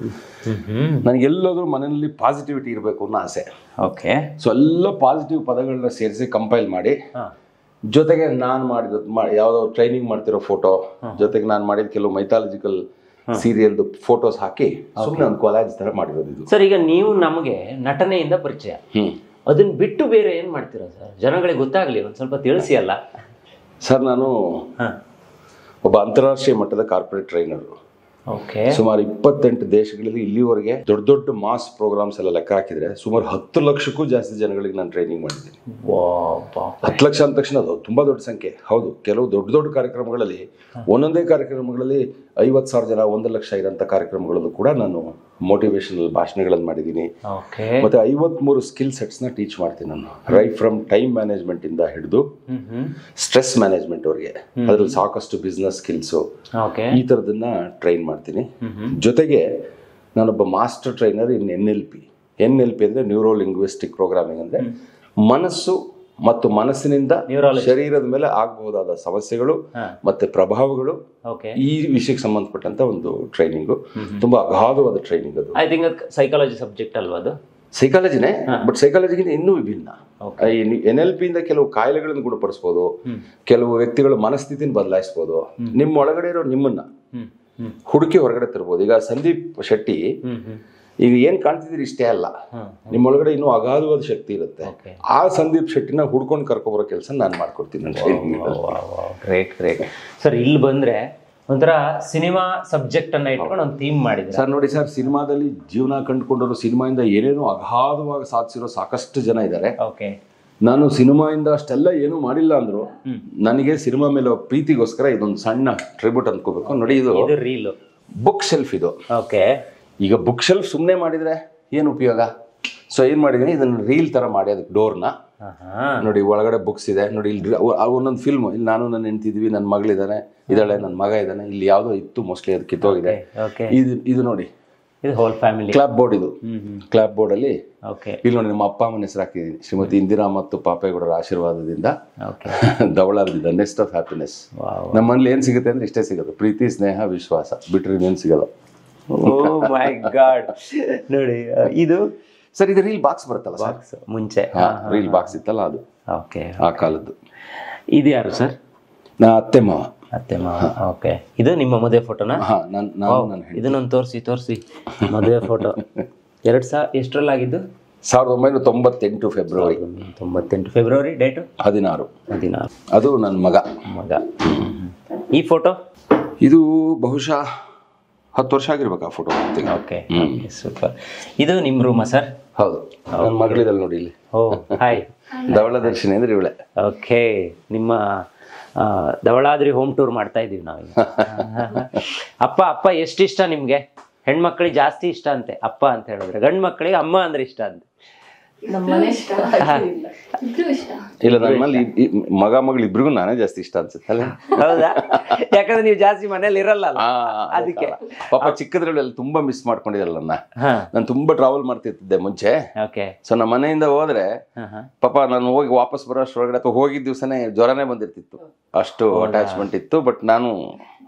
ನನಗೆ ಎಲ್ಲಾದ್ರೂ ಮನೆಯಲ್ಲಿ ಪಾಸಿಟಿವಿಟಿ ಇರಬೇಕು ಅನ್ನೋ ಆಸೆ. ಓಕೆ, ಸೊ ಎಲ್ಲ ಪಾಸಿಟಿವ್ ಪದಗಳನ್ನ ಸೇರಿಸಿ ಕಂಪೈಲ್ ಮಾಡಿ, ಜೊತೆಗೆ ನಾನು ಮಾಡಿದ ಯಾವುದೋ ಟ್ರೈನಿಂಗ್ ಮಾಡ್ತಿರೋ ಫೋಟೋ, ಜೊತೆಗೆ ನಾನು ಮಾಡಿದ ಕೆಲವು ಮೈಥಾಲಜಿಕಲ್ ಸೀರಿಯಲ್ದು ಫೋಟೋಸ್ ಹಾಕಿ ಸುಮ್ಮನೆ ಒಂದು ಕೊಲಾಜ್ ತರ ಮಾಡಿರೋದು ಇದು. ಸರ್, ಈಗ ನೀವು ನಮಗೆ ನಟನೆಯಿಂದ ಪರಿಚಯ, ಅದನ್ನ ಬಿಟ್ಟು ಬೇರೆ ಏನ್ ಮಾಡ್ತೀರಾ ಸರ್? ಜನಗಳಿಗೆ ಗೊತ್ತಾಗ್ಲಿ, ಒಂದ್ ಸ್ವಲ್ಪ ತಿಳಿಸಿ ಅಲ್ಲ. ಸರ್, ನಾನು ಒಬ್ಬ ಅಂತಾರಾಷ್ಟ್ರೀಯ ಮಟ್ಟದ ಕಾರ್ಪೊರೇಟ್ ಟ್ರೈನರ್. ಓಕೆ, ಸುಮಾರು 28 ದೇಶಗಳಲ್ಲಿ ಇಲ್ಲಿವರೆಗೆ ದೊಡ್ಡ ದೊಡ್ಡ ಮಾಸ್ ಪ್ರೋಗ್ರಾಮ್ಸ್ ಎಲ್ಲ ಲೆಕ್ಕ ಹಾಕಿದ್ರೆ ಸುಮಾರು 10 ಲಕ್ಷಕ್ಕೂ ಜಾಸ್ತಿ ಜನಗಳಿಗೆ ನಾನು ಟ್ರೈನಿಂಗ್ ಮಾಡಿದ್ದೀನಿ. 10 ಲಕ್ಷ ಅಂದ ತಕ್ಷಣ ಅದು ತುಂಬಾ ದೊಡ್ಡ ಸಂಖ್ಯೆ. ಹೌದು, ಕೆಲವು ದೊಡ್ಡ ದೊಡ್ಡ ಕಾರ್ಯಕ್ರಮಗಳಲ್ಲಿ, ಒಂದೊಂದೇ ಕಾರ್ಯಕ್ರಮಗಳಲ್ಲಿ 50,000 ಜನ, 1 ಲಕ್ಷ ಇರೋಂಥ ಕಾರ್ಯಕ್ರಮಗಳಲ್ಲೂ ಕೂಡ ನಾನು ಮೋಟಿವೇಶನಲ್ ಭಾಷಣಗಳನ್ನು ಮಾಡಿದ್ದೀನಿ. ಮತ್ತೆ 53 ಸ್ಕಿಲ್ ಸೆಟ್ಸ್ ನ ಟೀಚ್ ಮಾಡ್ತೀನಿ ನಾನು. ರೈಟ್ ಫ್ರಮ್ ಟೈಮ್ ಮ್ಯಾನೇಜ್ಮೆಂಟ್ ಇಂದ ಹಿಡಿದು ಸ್ಟ್ರೆಸ್ ಮ್ಯಾನೇಜ್ಮೆಂಟ್ ವರೆಗೆ, ಅದ್ರಲ್ಲಿ ಸಾಕಷ್ಟು ಬಿಸ್ನೆಸ್ ಸ್ಕಿಲ್ಸ್, ಈ ತರದನ್ನ ಟ್ರೈನ್ ಮಾಡ್ತೀನಿ. ಜೊತೆಗೆ ನಾನೊಬ್ಬ ಮಾಸ್ಟರ್ ಟ್ರೈನರ್ ಇನ್ NLP ಅಂದ್ರೆ ನ್ಯೂರೋ ಲಿಂಗ್ವಿಸ್ಟಿಕ್ ಪ್ರೋಗ್ರಾಮಿಂಗ್. ಅಂದ್ರೆ ಮನಸ್ಸು ಮತ್ತು ಮನಸ್ಸಿನಿಂದ ಶರೀರದ ಮೇಲೆ ಆಗಬಹುದಾದ ಸಮಸ್ಯೆಗಳು ಮತ್ತೆ ಪ್ರಭಾವಗಳು, ಈ ವಿಷಯಕ್ಕೆ ಸಂಬಂಧಪಟ್ಟಂತ ಒಂದು ಟ್ರೈನಿಂಗ್. ತುಂಬಾ ಅಗಾಧವಾದ ಟ್ರೈನಿಂಗ್ ಅದು. ಐ ಥಿಂಕ್ ಸೈಕಾಲಜಿ ಸಬ್ಜೆಕ್ಟ್ ಅಲ್ವಾ ಅದು? ಸೈಕಾಲಜಿನೇ, ಬಟ್ ಸೈಕಾಲಜಿಗಿಂತ ಇನ್ನೂ ವಿಭಿನ್ನ. NLP ಇಂದ ಕೆಲವು ಕಾಯಿಲೆಗಳನ್ನು ಗುಣಪಡಿಸಬಹುದು, ಕೆಲವು ವ್ಯಕ್ತಿಗಳ ಮನಸ್ಥಿತಿನ ಬದಲಾಯಿಸಬಹುದು, ನಿಮ್ಮ ಒಳಗಡೆ ಇರೋ ನಿಮ್ಮನ್ನ ಹುಡುಕಿ ಹೊರಗಡೆ ತರಬಹುದು. ಈಗ ಸಂದೀಪ್ ಶೆಟ್ಟಿ ಈಗ ಏನ್ ಕಾಣ್ತಿದ್ದೀರಿ ಇಷ್ಟೇ ಅಲ್ಲ, ನಿಮ್ಮೊಳಗಡೆ ಇನ್ನೂ ಅಗಾಧವಾದ ಶಕ್ತಿ ಇರುತ್ತೆ. ಆ ಸಂದೀಪ್ ಶೆಟ್ಟಿನ ಹುಡ್ಕೊಂಡು ಕರ್ಕೊಬರೋ ಕೆಲಸ ನಾನು ಮಾಡ್ಕೊಡ್ತೀನಿ. Great great sir. ಇಲ್ಲಿ ಬಂದ್ರೆ ಒಂಥರ ಸಿನಿಮಾ ಸಬ್ಜೆಕ್ಟ್ ಅನ್ನ ಇಟ್ಕೊಂಡು ಒಂದು ಥೀಮ್ ಮಾಡಿದ್ರೆ ಸರ್. ನೋಡಿ ಸರ್, ಸಿನಿಮಾದಲ್ಲಿ ಜೀವನ ಕಂಡುಕೊಂಡವರು, ಸಿನಿಮಾಯಿಂದ ಏನೇನೋ ಅಗಾಧವಾಗಿ ಸಾಧಿಸಿರೋ ಸಾಕಷ್ಟು ಜನ ಇದ್ದಾರೆ. ಓಕೆ, ನಾನು ಸಿನಿಮಾಯಿಂದ ಅಷ್ಟೆಲ್ಲ ಏನೂ ಮಾಡಿಲ್ಲ ಅಂದ್ರು ನನಗೆ ಸಿನಿಮಾ ಮೇಲೆ ಪ್ರೀತಿಗೋಸ್ಕರ ಇದೊಂದು ಸಣ್ಣ ಟ್ರಿಬ್ಯೂಟ್ ಅಂದ್ಕೋಬೇಕು. ನೋಡಿ, ಇದು ರೀಲ್ ಬುಕ್ ಶೆಲ್ಫ್ ಇದು. ಓಕೆ, ಈಗ ಬುಕ್ ಶೆಲ್ಫ್ ಸುಮ್ಮನೆ ಮಾಡಿದ್ರೆ ಏನು ಉಪಯೋಗ? ಸೊ ಏನ್ ಮಾಡಿದೀನಿ, ಇದನ್ನ ರೀಲ್ ತರ ಮಾಡಿ ಅದಕ್ಕೆ ಡೋರ್ನ ನೋಡಿ, ಒಳಗಡೆ ಬುಕ್ಸ್ ಇದೆ ನೋಡಿ. ಇಲ್ಲಿ ಒಂದೊಂದು ಫಿಲ್ಮ್, ಇಲ್ಲಿ ನಾನು ನನ್ನ ಹೆಂಡ್ತಿದ್ವಿ, ನನ್ನ ಮಗಳಿದ್ದಾನೆ, ಇದ್ದಾಳೆ, ನನ್ನ ಮಗ ಇದ್ದಾನೆ. ಇಲ್ಲಿ ಯಾವುದೋ ಇತ್ತು, ಮೋಸ್ಟ್ಲಿ ಅದು ಕಿತ್ತೋಗಿದೆ. ಇದು ನೋಡಿ, ಇದು ಹೋಲ್ ಫ್ಯಾಮಿಲಿ ಕ್ಲಾಪ್ ಬೋರ್ಡ್. ಇದು ಕ್ಲಾಪ್ ಬೋರ್ಡ್ ಅಲ್ಲಿ ಇಲ್ಲಿ ನೋಡಿ ನಮ್ಮ ಅಪ್ಪ ಅಮ್ಮನ ಹೆಸರು ಹಾಕಿದ್ದೀನಿ. ಶ್ರೀಮತಿ ಇಂದಿರಾ ಮತ್ತು ಪಾಪೇಗೌಡರ ಆಶೀರ್ವಾದದಿಂದ ಧವಳಾರದಿಂದ ನೆಸ್ಟ್ ಆಫ್ ಹ್ಯಾಪಿನೆಸ್. ನಮ್ಮ ಮನೇಲಿ ಏನ್ ಸಿಗುತ್ತೆ ಅಂದ್ರೆ ಇಷ್ಟೇ ಸಿಗೋದು, ಪ್ರೀತಿ, ಸ್ನೇಹ, ವಿಶ್ವಾಸ, ಬಿಟ್ರೆ ಇನ್ನೇನು ಸಿಗಲ್ಲ. ಓ ಮೈ ಗಾಡ್. ನೋಡಿ ಇದು ಸರ್ ಇದು ರೀಲ್ ಬಾಕ್ಸ್ ಬರುತ್ತಲ್ಲ ಸರ್, ಬಾಕ್ಸ್ ಮುಂಚೆ ರೀಲ್ ಬಾಕ್ಸ್ ಇತ್ತಲ್ಲ ಅದು, ಓಕೆ. ಆ ಕಾಲದ್ದು. ಇದು ಯಾರು ಸರ್? ನಾ ಅತ್ತೆ ಮಾವ. ಅತ್ತೆ ಮಾವ. ಓಕೆ. ಇದು ನಿಮ್ಮ ಮದುವೆ ಫೋಟೋನಾ? ಇದನ್ನೊಂದು ತೋರಿಸಿ ಮದುವೆ ಫೋಟೋ. 2000 ಆಗಿದ್ದು? 1998 ಫೆಬ್ರವರಿ. 98 ಫೆಬ್ರವರಿ. ಡೇಟು 16. ಅದು ನನ್ನ ಮಗ. ಈ ಫೋಟೋ ಇದು ಬಹುಶಃ 10 ವರ್ಷ ಆಗಿರ್ಬೇಕು ಆ ಫೋಟೋ. Okay, super. ಇದು ನಿಮ್ಮ ರೂಮಾ ಸರ್? ಹೌದು, ನನ್ನ ಮಗಳಿದಲ್ಲ ನೋಡಿ ಇಲ್ಲಿ. ಓ ಹಾಯ್. ಧವಳದರ್ಶಿನಿ ಅಂದ್ರೆ ಇವಳೆ. ಓಕೆ, ನಿಮ್ಮ ಧವಳಾದ್ರಿ ಹೋಮ್ ಟೂರ್ ಮಾಡ್ತಾ ಇದೀವಿ ನಾವು. ಅಪ್ಪ ಎಷ್ಟಿಷ್ಟ ನಿಮ್ಗೆ? ಹೆಣ್ಮಕ್ಳಿಗೆ ಜಾಸ್ತಿ ಇಷ್ಟ ಅಂತೆ ಅಪ್ಪ ಅಂತ ಹೇಳಿದ್ರೆ, ಗಂಡು ಮಕ್ಕಳಿಗೆ ಅಮ್ಮ ಅಂದ್ರೆ ಇಷ್ಟ ಅಂತೆ. ಇಲ್ಲ, ನಮ್ಮಲ್ಲಿ ಮಗಳು ಇಬ್ರಿಗೂ ನಾನೇ ಜಾಸ್ತಿ ಇಷ್ಟ ಅನ್ಸುತ್ತೆ. ಹೌದಾ? ಯಾಕಂದ್ರೆ ನೀವು ಜಾಸ್ತಿ ಮನೇಲಿ ಇರಲ್ಲ, ಅದಕ್ಕೆ. ಪಾಪ ಚಿಕ್ಕದ್ರಲ್ಲಿ ತುಂಬಾ ಮಿಸ್ ಮಾಡ್ಕೊಂಡಿರಲ್ಲ ನಾನು ತುಂಬಾ ಟ್ರಾವೆಲ್ ಮಾಡ್ತಿರ್ತಿದ್ದೆ ಮುಂಚೆ. ಸೊ ನಮ್ಮ ಮನೆಯಿಂದ ಹೋದ್ರೆ ಪಾಪ ನಾನು ಹೋಗಿ ವಾಪಸ್ ಬರೋ ಅಷ್ಟೊಳಗಡೆ ಅಥವಾ ಹೋಗಿದ್ದ ದಿವಸನೇ ಜ್ವರನೇ ಬಂದಿರ್ತಿತ್ತು, ಅಷ್ಟು ಅಟ್ಯಾಚ್ಮೆಂಟ್ ಇತ್ತು. ಬಟ್ ನಾನು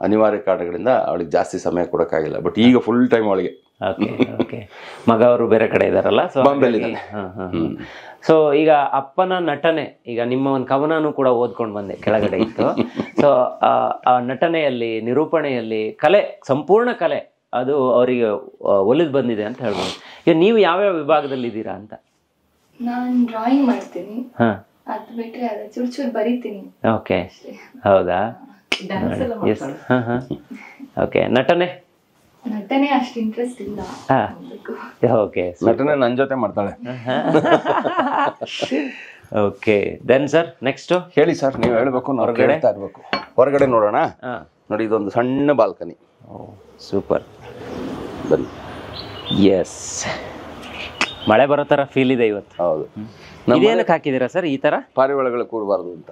ಅನಿವಾರ್ಯ ಕಾರಣಗಳಿಂದ ಅವಳಿಗೆ ಜಾಸ್ತಿ ಸಮಯ ಕೊಡಕ್ಕಾಗಿಲ್ಲ. ಬಟ್ ಈಗ ಫುಲ್ ಟೈಮ್ ಅವಳಿಗೆ. ಮಗ ಅವರು ಬೇರೆ ಕಡೆ ಇದಾರಲ್ಲ, ಬಾಂಬೆಲಿದ್ದಾನೆ. ಸೊ ಈಗ ಅಪ್ಪನ ನಟನೆ, ಈಗ ನಿಮ್ಮ ಒಂದು ಕವನನೂ ಕೂಡ ಓದ್ಕೊಂಡು ಬಂದೆ, ಕೆಳಗಡೆ ಇತ್ತು. ಸೊ ಆ ನಟನೆಯಲ್ಲಿ, ನಿರೂಪಣೆಯಲ್ಲಿ ಕಲೆ, ಸಂಪೂರ್ಣ ಕಲೆ ಅದು ಅವರಿಗೆ ಒಲಿದು ಬಂದಿದೆ ಅಂತ ಹೇಳ್ಬೋದು. ಈಗ ನೀವು ಯಾವ್ಯಾವ ವಿಭಾಗದಲ್ಲಿ ಇದ್ದೀರಾ ಅಂತ? ನಾನು ಡ್ರಾಯಿಂಗ್ ಮಾಡ್ತೀನಿ, ಅದು ಬಿಟ್ರೆ ಅದ ಚೂರು ಬರೀತೀನಿ. ಓಕೆ, ಹೌದಾ? ಓಕೆ. ನಟನೆ ಅಷ್ಟು ಇಂಟ್ರೆಸ್ಟ್ ಇಲ್ಲ. ಓಕೆ, ನಟನೆ ನನ್ನ ಜೊತೆ ಮಾಡ್ತಾಳೆ. ಓಕೆ, ದೆನ್ ಸರ್ ನೆಕ್ಸ್ಟ್ ಹೇಳಿ ಸರ್, ನೀವು ಹೇಳ್ಬೇಕು, ನಾವು ಹೇಳ್ತಾ ಇರ್ಬೇಕು. ಹೊರಗಡೆ ನೋಡೋಣ. ನೋಡಿ, ಇದೊಂದು ಸಣ್ಣ ಬಾಲ್ಕನಿ. ಸೂಪರ್, ಬನ್ನಿ. ಎಸ್, ಮಳೆ ಬರೋ ತರ ಫೀಲ್ ಇದೆ ಇವತ್ತು. ಹೌದು. ಇದೇನಕ್ಕೆ ಹಾಕಿದ್ದೀರಾ ಸರ್ ಈ ತರ? ಪಾರಿವಾಳಗಳು ಕೂರಬಾರ್ದು ಅಂತ.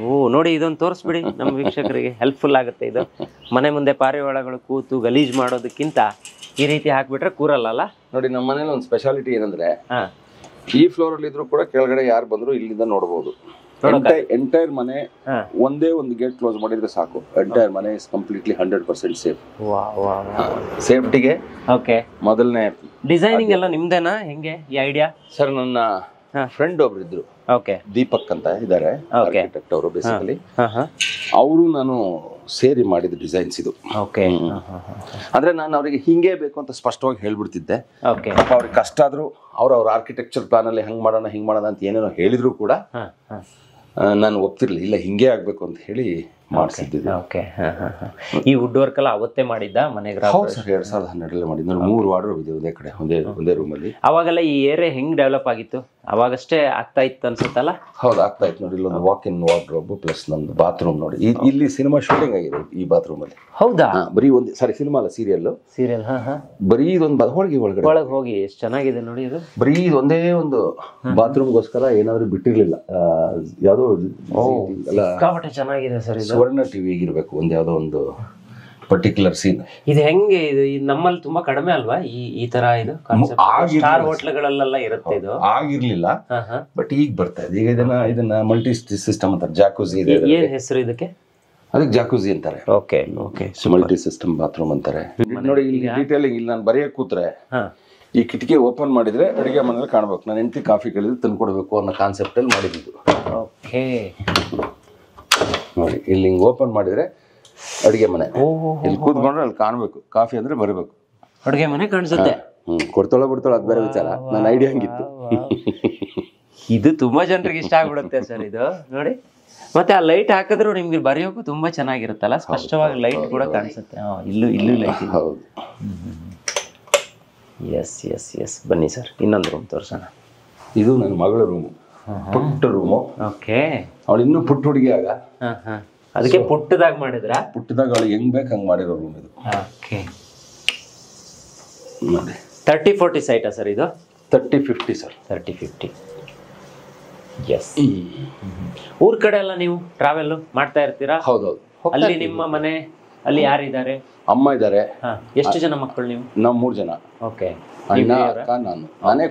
ಓ, ನೋಡಿ, ಇದೊಂದು ತೋರಿಸ್ಬಿಡಿ ನಮ್ಮ ವೀಕ್ಷಕರಿಗೆ, ಹೆಲ್ಪ್ಫುಲ್ ಆಗುತ್ತೆ ಇದು. ಮನೆ ಮುಂದೆ ಪಾರಿವಾಳಗಳು ಕೂತು ಗಲೀಜ್ ಮಾಡೋದಕ್ಕಿಂತ ಈ ರೀತಿ ಹಾಕ್ಬಿಟ್ರೆ ಕೂರಲ್ಲ. ನೋಡಿ, ನಮ್ಮ ಮನೇಲಿ ಒಂದು ಸ್ಪೆಷಾಲಿಟಿ ಏನಂದ್ರೆ, ಈ ಫ್ಲೋರ್ ಅಲ್ಲಿ ಇದ್ರು ಕೂಡ ಕೆಳಗಡೆ ಯಾರು ಬಂದ್ರು ಇಲ್ಲಿಂದ ನೋಡಬಹುದು. ಎಂಟೈರ್ ಮನೆ ಒಂದೇ ಒಂದು ಗೇಟ್ ಕ್ಲೋಸ್ ಮಾಡಿದ್ರೆ ಸಾಕು. ಎಂಟೈರ್ ಮನೆ ಇಸ್ ಕಂಪ್ಲೀಟ್ಲಿ 100% ಸೇಫ್. ಸೇಫ್ಟಿಗೆ ಮೊದಲನೇ ಡಿಸೈನಿಂಗ್ ಎಲ್ಲ ನಿಮ್ದೇನಾ? ಹೆಂಗೆ ಈ ಐಡಿಯಾ? ಸರ್, ನನ್ನ ಫ್ರೆಂಡ್ ಒಬ್ರು ಇದ್ರು, ದೀಪಕ್ ಅಂತ ಇದ್ದಾರೆ, ಆರ್ಕಿಟೆಕ್ಟ್ ಅವರು. ಬೇಸಿಕಲಿ ಅವರು ನಾನು ಸೇರಿ ಮಾಡಿದ ಡಿಸೈನ್ಸ್ ಇದು. ಅಂದ್ರೆ ನಾನು ಅವರಿಗೆ ಹಿಂಗೇ ಬೇಕು ಅಂತ ಸ್ಪಷ್ಟವಾಗಿ ಹೇಳ್ಬಿಡ್ತಿದ್ದೆ. ಅವ್ರಿಗೆ ಕಷ್ಟ ಆದ್ರೂ ಅವ್ರ ಆರ್ಕಿಟೆಕ್ಚರ್ ಪ್ಲಾನ್ ಅಲ್ಲಿ ಹೆಂಗ್ ಮಾಡೋಣ ಅಂತ ಏನೇನೋ ಹೇಳಿದ್ರು ಕೂಡ ನಾನು ಒಪ್ತಿರ್ಲಿಲ್ಲ. ಇಲ್ಲ, ಹಿಂಗೇ ಆಗ್ಬೇಕು ಅಂತ ಹೇಳಿ ಮಾಡಿಸಿದ್ದೆ. ಈ ವುಡ್ ವರ್ಕ್ ಎಲ್ಲ ಅವತ್ತೇ ಮಾಡಿದ್ದ ಮನೆಗೆ? ಹೌದು ಸರ್, 2012 ಮಾಡಿದ್ದು. 3 ವಾರ್ಡ್ರೋಬ್ ಇದೆ ಒಂದೇ ಕಡೆ, ಒಂದೇ ರೂಮ್ ಅಲ್ಲಿ. ಅವಾಗೆಲ್ಲ ಈ ಏರಿಯಾ ಹೆಂಗ್ ಡೆವಲಪ್ ಆಗಿತ್ತು? ಅವಾಗಷ್ಟೇ ಆಗ್ತಾ ಇತ್ತು ಅನ್ಸುತ್ತಲ್ಲ? ಹೌದು, ಆಗ್ತಾ ಇತ್ತು. ನೋಡಿ, ಇಲ್ಲೊಂದು ವಾಕ್ ಇನ್ ವಾರ್ಡ್ರೋಬ್ ಪ್ಲಸ್ ನಮ್ದು ಬಾತ್ರೂಮ್. ನೋಡಿ, ಇಲ್ಲಿ ಸಿನಿಮಾ ಶೂಟಿಂಗ್ ಆಗಿದೆ ಈ ಬಾತ್ರೂಮ್ ಅಲ್ಲಿ. ಹೌದಾ? ಬರೀ ಒಂದು ಸಿನಿಮಾ ಅಲ್ಲ, ಸೀರಿಯಲ್. ಬರೀ ಇದೊಂದು ಒಳಗೆ ಹೋಗಿ ಎಷ್ಟು ಚೆನ್ನಾಗಿದೆ ನೋಡಿ ಇದು. ಬರೀ ಇದೊಂದೇ ಒಂದು ಬಾತ್ರೂಮ್ಗೋಸ್ಕರ ಏನಾದ್ರು ಬಿಟ್ಟಿರ್ಲಿಲ್ಲ. ಯಾವ್ದೋ ಚೆನ್ನಾಗಿದೆ ಸರ್. ಸುವರ್ಣ ಟಿವಿ ಇರ್ಬೇಕು, ಒಂದ್ ಯಾವ್ದೋ ಒಂದು ಪರ್ಟಿಕ್ಯುಲರ್ ಸೀನ್. ಇದು ಹೆಂಗೆ? ಇದು ನಮ್ಮಲ್ಲಿ ತುಂಬಾ ಕಡಿಮೆ ಅಲ್ವಾ ಈ ತರ? ಇದು ಸ್ಟಾರ್ ಹೋಟ್ಲ್ಗಳಲ್ಲೆಲ್ಲ ಇರುತ್ತೆ. ಇದು ಆಗಿರ್ಲಿಲ್ಲ, ಬಟ್ ಈಗ ಬರ್ತಾ ಇದೆ. ಈಗ ಇದನ್ನ ಮಲ್ಟಿ ಸಿಸ್ಟಮ್ ಅಂತಾರೆ. ಜಾಕೂಸಿ ಇದೆ. ಏನ್ ಹೆಸರು ಇದಕ್ಕೆ? ಅದಕ್ಕೆ ಜಾಕೂಸಿ ಅಂತಾರೆ. ಓಕೆ, ಮಲ್ಟಿ ಸಿಸ್ಟಮ್ ಬಾತ್ರೂಮ್ ಅಂತಾರೆ. ನೋಡಿ, ಇಲ್ಲಿ ಡೀಟೇಲಿಂಗ್ ಇಲ್ಲಿ ನಾನು ಬರೆಯಕ್ ಕೂತ್ರೆ ಈ ಕಿಟಕಿ ಓಪನ್ ಮಾಡಿದ್ರೆ ಅಡಿಗೆ ಮನೇಲಿ ಕಾಣ್ಬೇಕು. ನಾನು ಹೆಂಡತಿ ಕಾಫಿ ಕೇಳಿದ್ರೆ ತಂದ್ಕೊಡ್ಬೇಕು ಅನ್ನೋ ಕಾನ್ಸೆಪ್ಟ್ ಅಲ್ಲಿ ಮಾಡಿದ್ದು. ಓಕೆ, ನೋಡಿ, ಇಲ್ಲಿ ಹಿಂಗ್ ಓಪನ್ ಮಾಡಿದ್ರೆ ಅಡಿಗೆ ಮನೆ. ಇಲ್ಲಿ ಕೂತ್ಕೊಂಡ್ರೆ ಅಲ್ಲಿ ಕಾಣ್ಬೇಕು. ಕಾಫಿ ಅಂದ್ರೆ ಬರಬೇಕು, ಅಡಿಗೆ ಮನೆ ಕಾಣಿಸುತ್ತೆ. ಕೊಡ್ತಾಳ ಬಿಡ್ತಾಳ ಅದು ಬೇರೆ ವಿಚಾರ. ನನ್ನ ಐಡಿಯಾ ಹಂಗಿತ್ತು. ಇದು ತುಂಬಾ ಜನರಿಗೆ ಇಷ್ಟ ಆಗ್ಬಿಡುತ್ತೆ ಸರ್ ಇದು. ನೋಡಿ, ಮತ್ತೆ ಆ ಲೈಟ್ ಹಾಕಿದ್ರು ನಿಮ್ಗೆ ಬರೆಯೋಕು ತುಂಬಾ ಚೆನ್ನಾಗಿರುತ್ತಲ್ಲ, ಸ್ಪಷ್ಟವಾಗಿ ಲೈಟ್ ಕೂಡ ಕಾಣಿಸುತ್ತೆ. ಇಲ್ಲೂ ಲೈಟ್. ಹೌದು. ಎಸ್ ಬನ್ನಿ ಸರ್, ಇನ್ನೊಂದು ರೂಮ್ ತೋರ್ಸೋಣ. ಇದು ನನ್ನ ಮಗಳ ರೂಮು, ಪುಟ್ಟ ರೂಮು. ಓಕೆ, ಅವಳು ಇನ್ನೂ ಪುಟ್ಟ ಹುಡುಗಿ ಆಗ, ಅದಕ್ಕೆ ಪುಟ್ಟದಾಗ ಮಾಡಿದ್ರ? ಪುಟ್ಟದಾಗ ಅವಳು ಹೆಂಗ್ ಬೇಕು ಹಂಗ್ ಮಾಡಿರೋ ರೂಮ್ ಇದು. ಓಕೆ, 30-40 ಸೈಟಾ ಸರ್ ಇದು? 30-50 ಸರ್. 30-50. ಎಸ್. ಊರ್ ಕಡೆ ಎಲ್ಲ ನೀವು ಟ್ರಾವೆಲ್ ಮಾಡ್ತಾ ಇರ್ತೀರಾ? ಹೌದೌದು. ಅಲ್ಲಿ ನಿಮ್ಮ ಮನೆ ಅಲ್ಲಿ ಯಾರಿದ್ದಾರೆ? ಅಮ್ಮ ಇದ್ದಾರೆ. ಎಷ್ಟು ಜನ ಮಕ್ಕಳು ನೀವು? ನಾವು 3 ಜನ. ಓಕೆ, ಅಣ್ಣ, ಅಕ್ಕ, ನಾನೇ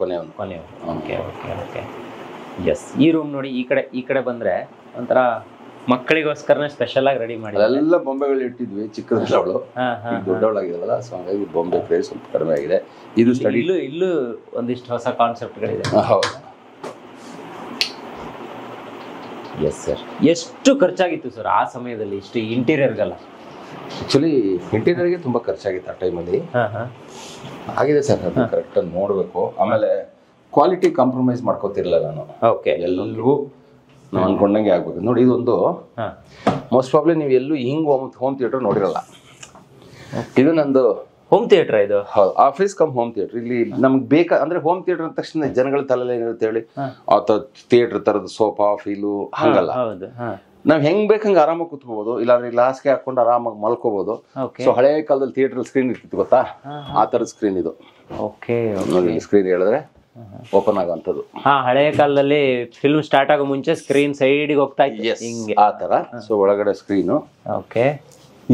ಕೊನೆಯವನು. ಓಕೆ. ಎಸ್. ಈ ರೂಮ್ ನೋಡಿ, ಈ ಕಡೆ ಬಂದ್ರೆ ಒಂಥರ ಮಕ್ಕಳಿಗೋಸ್ಕರನೇ ಸ್ಪೆಷಲ್ ಆಗಿ ರೆಡಿ ಮಾಡಿ. ಅಲ್ಲೆಲ್ಲ ಬೊಂಬೆಗಳು ಇಟ್ಟಿದ್ವಿ, ಚಿಕ್ಕದಲ್ಲ ಅವಳು, ದೊಡ್ಡವಳಾಗಿರಲ್ಲ, ಸೊ ಹಾಗಾಗಿ ಬೊಂಬೆ ಕ್ರೇಜ್ ಸ್ವಲ್ಪ ಕಡಿಮೆ ಆಗಿದೆ. ಇದು ಸ್ಟಡಿ. ಇಲ್ಲೂ ಒಂದಿಷ್ಟು ಹೊಸ ಕಾನ್ಸೆಪ್ಟ್ಗಳಿದೆ. ಹೌದು. Yes sir. ಎಷ್ಟು ಖರ್ಚಾಗಿತ್ತು ಸರ್ ಆ ಸಮಯದಲ್ಲಿ ಇಷ್ಟು ಇಂಟೀರಿಯರ್ಗೆಲ್ಲ? ಆ್ಯಕ್ಚುಲಿ ಇಂಟೀರಿಯರ್ಗೆ ತುಂಬ ಖರ್ಚಾಗಿತ್ತು ಆ ಟೈಮಲ್ಲಿ. ಆಗಿದೆ ಸರ್, ಅದು ಕರೆಕ್ಟಾಗಿ ನೋಡಬೇಕು. ಆಮೇಲೆ ಕ್ವಾಲಿಟಿ ಕಾಂಪ್ರಮೈಸ್ ಮಾಡ್ಕೋತಿರಲಿಲ್ಲ ನಾನು. ಓಕೆ. ಎಲ್ಲರಿಗೂ ನಾವು ಅನ್ಕೊಂಡಂಗೆ ಆಗ್ಬೇಕು. ನೋಡಿ, ಇದೊಂದು ಮೋಸ್ಟ್ ಪ್ರಾಬ್ಲಿ ನೀವು ಎಲ್ಲೂ ಹಿಂಗೆ ಹೋಮ್ ಥಿಯೇಟರ್ ನೋಡಿರಲ್ಲ. ಇದು ನಂದು ಹೋಮ್ ಥಿಯೇಟರ್. ಇದು ಹೌದು, ಆಫೀಸ್ ಕಮ್ ಹೋಮ್ ಥಿಯೇಟರ್. ಇಲ್ಲಿ ನಮ್ಗೆ ಬೇಕಾ ಅಂದ್ರೆ ಹೋಮ್ ಥಿಯೇಟರ್ ಅಂದ ತಕ್ಷಣ ಜನಗಳ ತಲೆಯಲ್ಲಿ ಏನಿರುತ್ತೆ ಹೇಳಿ, ಥಿಯೇಟರ್ ತರದ ಸೋಫಾ ಫೀಲು ಹಂಗಲ್ಲ. ನಾವ್ ಹೆಂಗ್ ಬೇಕಂಗೆ ಆರಾಮಾಗಿ ಕುತ್ಕೋಬಹುದು, ಇಲ್ಲಾಂದ್ರೆ ಗ್ಲಾಸ್ಗೆ ಹಾಕೊಂಡು ಆರಾಮಾಗಿ ಮಲ್ಕೋಬಹುದು. ಸೊ ಹಳೆ ಕಾಲದಲ್ಲಿ ಥಿಯೇಟರ್ ಸ್ಕ್ರೀನ್ ಇರ್ತಿತ್ತು ಗೊತ್ತಾ, ಆ ತರದ ಸ್ಕ್ರೀನ್ ಇದು. ಓಕೆ. ಸ್ಕ್ರೀನ್ ಹೇಳಿದ್ರೆ ಓಪನ್ ಆಗೋಂಥದ್ದು. ಹಳೆಯ ಕಾಲದಲ್ಲಿ ಫಿಲ್ಮ್ ಸ್ಟಾರ್ಟ್ ಆಗೋ ಮುಂಚೆ ಸ್ಕ್ರೀನ್ ಸೈಡ್ಗೆ ಹೋಗ್ತಾ ಇತ್ತು ಹಿಂಗೆ, ಆ ತರ. ಸೊ ಒಳಗಡೆ ಸ್ಕ್ರೀನು. ಓಕೆ.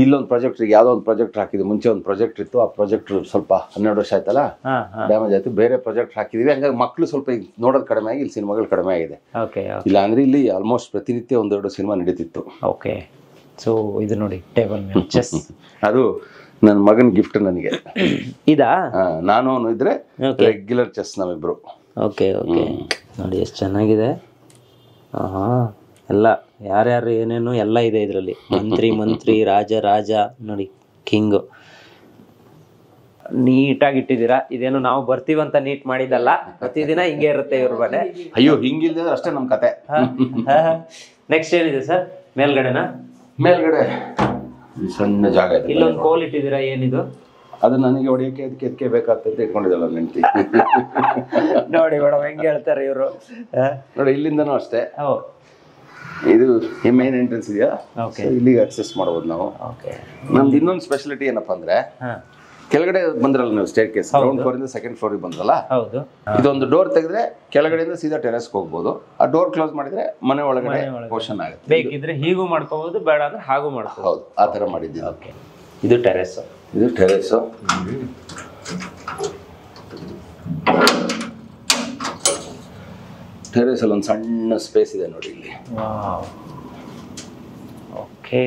ಇಲ್ಲೊಂದು ಪ್ರಾಜೆಕ್ಟ್, ಯಾವ್ದೋ ಒಂದು ಪ್ರಾಜೆಕ್ಟ್ ಹಾಕಿದ್ವಿ. ಮುಂಚೆ ಒಂದು ಪ್ರಾಜೆಕ್ಟ್ ಇತ್ತು, ಆ ಪ್ರಾಜೆಕ್ಟ್ ಸ್ವಲ್ಪ 12 ವರ್ಷ ಆಯ್ತಲ್ಲ, ಡ್ಯಾಮೇಜ್ ಆಯ್ತು. ಬೇರೆ ಪ್ರಾಜೆಕ್ಟ್ ಹಾಕಿದ್ವಿ. ಹಂಗಾಗಿ ಮಕ್ಕಳು ಸ್ವಲ್ಪ ಈಗ ನೋಡೋದು ಕಡಿಮೆ ಆಗಿ ಇಲ್ಲಿ ಸಿನಿಮಾಗಳು ಕಡಿಮೆ ಆಗಿದೆ. ಇಲ್ಲ ಅಂದ್ರೆ ಇಲ್ಲಿ ಆಲ್ಮೋಸ್ಟ್ ಪ್ರತಿನಿತ್ಯ 1-2 ಸಿನಿಮಾ ನಡೀತಿತ್ತು. ಓಕೆ. ಸೊ ಇದು ನೋಡಿ ಟೇಬಲ್ ಮೇಲೆ ಚೆಸ್. ಅದು ನನ್ನ ಮಗನ ಗಿಫ್ಟ್ ನನಗೆ. ಇದಾ? ನಾನು ಅವನು ಇದ್ರೆ ರೆಗ್ಯುಲರ್ ಚೆಸ್ ನಾವಿಬ್ರು. Okay okay. ನೋಡಿ ಎಷ್ಟು ಚೆನ್ನಾಗಿದೆ. ಎಲ್ಲ ಯಾರ್ಯಾರು ಏನೇನು ಎಲ್ಲ ಇದೆ ಇದರಲ್ಲಿ. ಮಂತ್ರಿ ರಾಜ ನೋಡಿ, ಕಿಂಗು. ನೀಟಾಗಿ ಇಟ್ಟಿದ್ದೀರಾ. ಇದೇನು ನಾವು ಬರ್ತೀವಂತ ನೀಟ್ ಮಾಡಿದಲ್ಲ, ಪ್ರತಿದಿನ ಹಿಂಗೆ ಇರುತ್ತೆ ಇವ್ರ ಮನೆ. ಅಯ್ಯೋ, ಹಿಂಗಿಲ್ದ ಅಷ್ಟೇ ನಮ್ಮ ಕತೆ. ನೆಕ್ಸ್ಟ್ ಏನಿದೆ ಸರ್? ಮೇಲ್ಗಡೆನಾ? ಮೇಲ್ಗಡೆ ಸಣ್ಣ ಜಾಗ ಇದೆ. ಇಲ್ಲೊಂದು ಕೋಲ್ ಇಟ್ಟಿದ್ದೀರಾ, ಏನಿದು? ಅದು ನನಗೆ ಹೊಡೆಯೋಕೆ ಅದಕ್ಕೆ ಬೇಕಾಗ್ತದೆ ಇಟ್ಕೊಂಡಿದ್ದಲ್ಲ ನೆಂಟಿ. ನೋಡಿ ಮೇಡಮ್ ಹೆಂಗೆ ಹೇಳ್ತಾರೆ ಇವರು. ನೋಡಿ, ಇಲ್ಲಿಂದನೂ ಅಷ್ಟೇ. ಇದು ಮೇನ್ ಎಂಟ್ರೆನ್ಸ್ ಇದೆಯಾ, ಇಲ್ಲಿಗೆ ಆಕ್ಸೆಸ್ ಮಾಡ್ಬೋದು ನಾವು. ನಮ್ದು ಇನ್ನೊಂದು ಸ್ಪೆಷಾಲಿಟಿ ಏನಪ್ಪಾ ಅಂದ್ರೆ, ಕೆಳಗಡೆ ಬಂದ್ರಲ್ಲ ನೀವು ಸ್ಟೇರ್ ಕೇಸ್, ಗ್ರೌಂಡ್ ಫ್ಲೋರ್ ಇಂದ ಸೆಕೆಂಡ್ ಫ್ಲೋರ್ ಬಂದ್ರಲ್ಲ, ಇದೊಂದು ಡೋರ್ ತೆಗೆದ್ರೆ ಕೆಳಗಡೆಯಿಂದ ಸೀದಾ ಟೆರೆಸ್ಗೆ ಹೋಗ್ಬೋದು. ಆ ಡೋರ್ ಕ್ಲೋಸ್ ಮಾಡಿದ್ರೆ ಮನೆ ಒಳಗಡೆ ಪೋರ್ಷನ್ ಆಗುತ್ತೆ. ಬೇಕಿದ್ರೆ ಹೀಗೂ ಮಾಡ್ಕೋಬಹುದು, ಬೇಡ ಅಂದ್ರೆ ಹಾಗೂ ಮಾಡ್ಕೋಬಹುದು. ಹೌದು, ಆ ತರ ಮಾಡಿದ್ದೀವಿ. ಓಕೆ. ಇದು ಟೆರೆಸ್. ಇದು ಟೆರೆಸ್. ಟೆರೆಸ್ ಅಲ್ಲಿ ಒಂದು ಸಣ್ಣ ಸ್ಪೇಸ್ ಇದೆ ನೋಡಿ ಇಲ್ಲಿ. ಓಕೆ.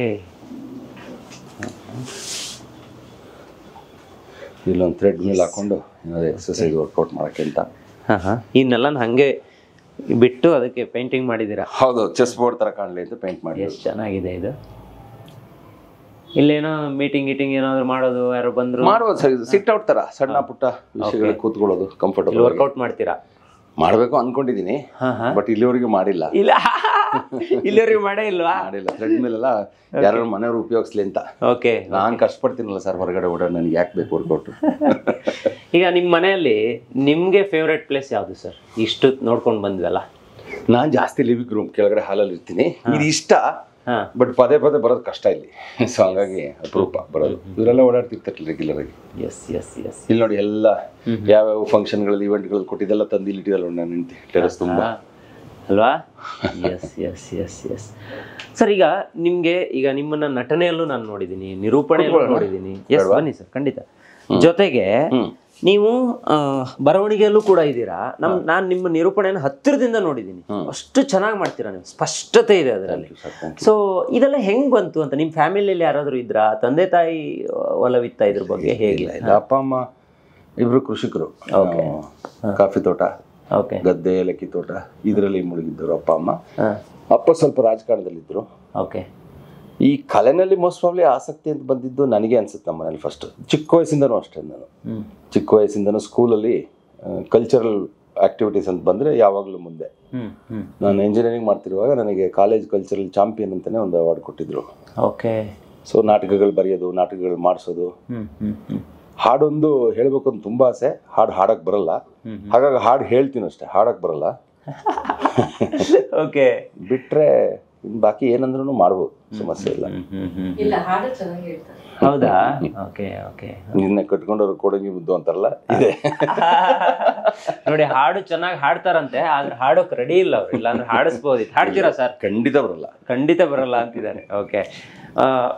ಇಲ್ಲೊಂದು ಥ್ರೆಡ್ ಮಿಲ್ ಹಾಕೊಂಡು ಏನಾದ್ರು ಎಕ್ಸರ್ಸೈಸ್ ವರ್ಕೌಟ್ ಮಾಡೋಕ್ಕೆ ಅಂತ. ಇನ್ನೆಲ್ಲ ಹಂಗೆ ಬಿಟ್ಟು ಅದಕ್ಕೆ ಪೇಂಟಿಂಗ್ ಮಾಡಿದ್ದೀರಾ? ಹೌದು, ಚೆಸ್ ಬೋರ್ಡ್ ತರ ಕಾಣಲಿ ಅಂತ ಪೇಂಟ್ ಮಾಡಿ. ಎಷ್ಟು ಚೆನ್ನಾಗಿದೆ ಇದು. ಇಲ್ಲೇನೋ ಮೀಟಿಂಗ್ ಏನಾದ್ರು ಮಾಡೋದು, ಯಾರು ಬಂದ್ರು ಮಾಡ್ಬೋದು ಸರ್. ಇದು ಸಿಟ್ ಔಟ್ ತರ ಸಣ್ಣ ಪುಟ್ಟ ವಿಷಯಗಳು ಕೂತ್ಕೊಳ್ಳೋದು, ಕಂಫರ್ಟಬಲ್. ವರ್ಕೌಟ್ ಮಾಡ್ತೀರಾ? ಮಾಡಬೇಕು ಅನ್ಕೊಂಡಿದೀನಿ, ಬಟ್ ಇಲ್ಲಿವರೆಗೂ ಮಾಡಿಲ್ಲ. ಇಲ್ಲ, ಇಲ್ಲಿವರೆಗೂ ಮಾಡೇ ಇಲ್ವಾ? ಮಾಡಿಲ್ಲ. ಥ್ರೆಡ್ ಮಿಲ್ ಎಲ್ಲ ಯಾರು ಮನೆಯವರು ಉಪಯೋಗಿಸ್ಲಿ ಅಂತ. ಓಕೆ. ನಾನು ಕಷ್ಟಪಡ್ತೀನಲ್ಲ ಸರ್ ಹೊರಗಡೆ ಓಡಾಡಿ, ನನಗೆ ಯಾಕೆ ಬೇಕು ವರ್ಕೌಟ್. ಈಗ ನಿಮ್ಮ ಮನೆಯಲ್ಲಿ ನಿಮ್ಗೆ ಫೇವ್ರೆಟ್ ಪ್ಲೇಸ್ ಯಾವುದು ಸರ್? ಇಷ್ಟು ನೋಡ್ಕೊಂಡು ಬಂದ್ವಲ್ಲ. ನಾನು ಜಾಸ್ತಿ ಲಿವಿಂಗ್ ರೂಮ್ ಕೆಳಗಡೆ ಹಾಲಲ್ಲಿ ಇರ್ತೀನಿ. ಇದು ಇಷ್ಟ, ಬಟ್ ಪದೇ ಬರೋದು ಕಷ್ಟ ಇಲ್ಲಿ. ಸೊ ಹಂಗಾಗಿ ಅಪರೂಪ ಬರೋದು. ಇವರೆಲ್ಲ ಓಡಾಡ್ತಿರ್ತಾರೆ ರೆಗ್ಯುಲರ್ ಆಗಿ. ಇಲ್ಲಿ ನೋಡಿ, ಎಲ್ಲ ಯಾವ್ಯಾವ ಫಂಕ್ಷನ್ಗಳಲ್ಲಿ ಇವೆಂಟ್ಗಳಲ್ಲಿ ಕೊಟ್ಟಿದ್ದೆಲ್ಲ ತಂದು ಇಲ್ಲಿ ಇಟ್ಟಿದ್ದಲ್ಲ ನಾನು ನಿಂತು ಟೆರೆಸ್ ತುಂಬಾ ಅಲ್ವಾ? ಎಸ್. ಸರ್, ಈಗ ನಿಮ್ಮನ್ನ ನಟನೆಯಲ್ಲೂ ನಾನು ನೋಡಿದ್ದೀನಿ, ನಿರೂಪಣೆಯಲ್ಲೂ ನೋಡಿದ್ದೀನಿ. ಎಸ್, ಬನ್ನಿ ಸರ್, ಖಂಡಿತ. ಜೊತೆಗೆ ನೀವು ಬರವಣಿಗೆಯಲ್ಲೂ ಕೂಡ ಇದ್ದೀರಾ. ನಾನು ನಿಮ್ಮ ನಿರೂಪಣೆಯನ್ನು ಹತ್ತಿರದಿಂದ ನೋಡಿದ್ದೀನಿ. ಅಷ್ಟು ಚೆನ್ನಾಗಿ ಮಾಡ್ತೀರಾ ನೀವು, ಸ್ಪಷ್ಟತೆ ಇದೆ ಅದರಲ್ಲಿ. ಸೊ ಇದೆಲ್ಲ ಹೆಂಗ್ ಬಂತು ಅಂತ? ನಿಮ್ಮ ಫ್ಯಾಮಿಲಿಯಲ್ಲಿ ಯಾರಾದರೂ ಇದ್ರಾ? ತಂದೆ ತಾಯಿ ಒಲವಿತ್ತ ಇದ್ರ ಬಗ್ಗೆ? ಹೇಗೆ? ಅಪ್ಪ ಅಮ್ಮ ಇಬ್ರು ಕೃಷಿಕರು. ಕಾಫಿ ತೋಟ, ಗದ್ದೆ, ಏಲಕ್ಕಿ ತೋಟ ಇದರಲ್ಲಿ ಮುಳುಗಿದ್ದರು ಅಪ್ಪ ಅಮ್ಮ. ಅಪ್ಪ ಸ್ವಲ್ಪ ರಾಜಕಾರಣದಲ್ಲಿದ್ದರು. ಓಕೆ. ಈ ಕಲೆನಲ್ಲಿ ಮೋಸ್ಟ್ ಪ್ರಾಬ್ಲಿ ಆಸಕ್ತಿ ಅಂತ ಬಂದಿದ್ದು ನನಗೆ ಅನ್ಸುತ್ತೆ ನಮ್ಮ ಮನೇಲಿ. ಫಸ್ಟ್ ಚಿಕ್ಕ ವಯಸ್ಸಿಂದನೂ ಅಷ್ಟೇ, ನಾನು ಚಿಕ್ಕ ವಯಸ್ಸಿಂದನೂ ಸ್ಕೂಲಲ್ಲಿ ಕಲ್ಚರಲ್ ಆಕ್ಟಿವಿಟೀಸ್ ಅಂತ ಬಂದರೆ ಯಾವಾಗಲೂ ಮುಂದೆ. ನಾನು ಇಂಜಿನಿಯರಿಂಗ್ ಮಾಡ್ತಿರುವಾಗ ನನಗೆ ಕಾಲೇಜ್ ಕಲ್ಚರಲ್ ಚಾಂಪಿಯನ್ ಅಂತಾನೆ ಒಂದು ಅವಾರ್ಡ್ ಕೊಟ್ಟಿದ್ರು. ಓಕೆ. ಸೊ ನಾಟಕಗಳು ಬರೆಯೋದು, ನಾಟಕಗಳು ಮಾಡಿಸೋದು. ಹಾಡೊಂದು ಹೇಳ್ಬೇಕು ಅಂತ ತುಂಬ ಆಸೆ. ಹಾಡಕ್ಕೆ ಬರಲ್ಲ, ಹಾಗಾಗಿ ಹಾಡು ಹೇಳ್ತೀನಿ ಅಷ್ಟೇ, ಹಾಡಕ್ಕೆ ಬರಲ್ಲ. ಓಕೆ. ಬಿಟ್ರೆ ಬಾಕಿ ಏನಂದ್ರೂ ಮಾಡ್ಬೋದು, ಸಮಸ್ಯೆ ಇಲ್ಲ. ಹೌದಾ? Okay okay. ನಿನ್ನೆ ಕಟ್ಕೊಂಡವ್ರು ಕೊಡಂಗಿ ಮುದ್ದು ಅಂತಾರಲ್ಲ, ಇದೆ ನೋಡಿ. ಹಾಡು ಚೆನ್ನಾಗಿ ಹಾಡ್ತಾರಂತೆ, ಆದ್ರೆ ಹಾಡೋಕ್ ರೆಡಿ ಇಲ್ಲ ಅವ್ರು. ಇಲ್ಲ ಅಂದ್ರೆ ಹಾಡಿಸ್ಬೋದಿತ್ತು. ಹಾಡ್ತೀರಾ ಸರ್? ಖಂಡಿತ ಬರಲ್ಲ ಅಂತಿದ್ದಾರೆ. ಓಕೆ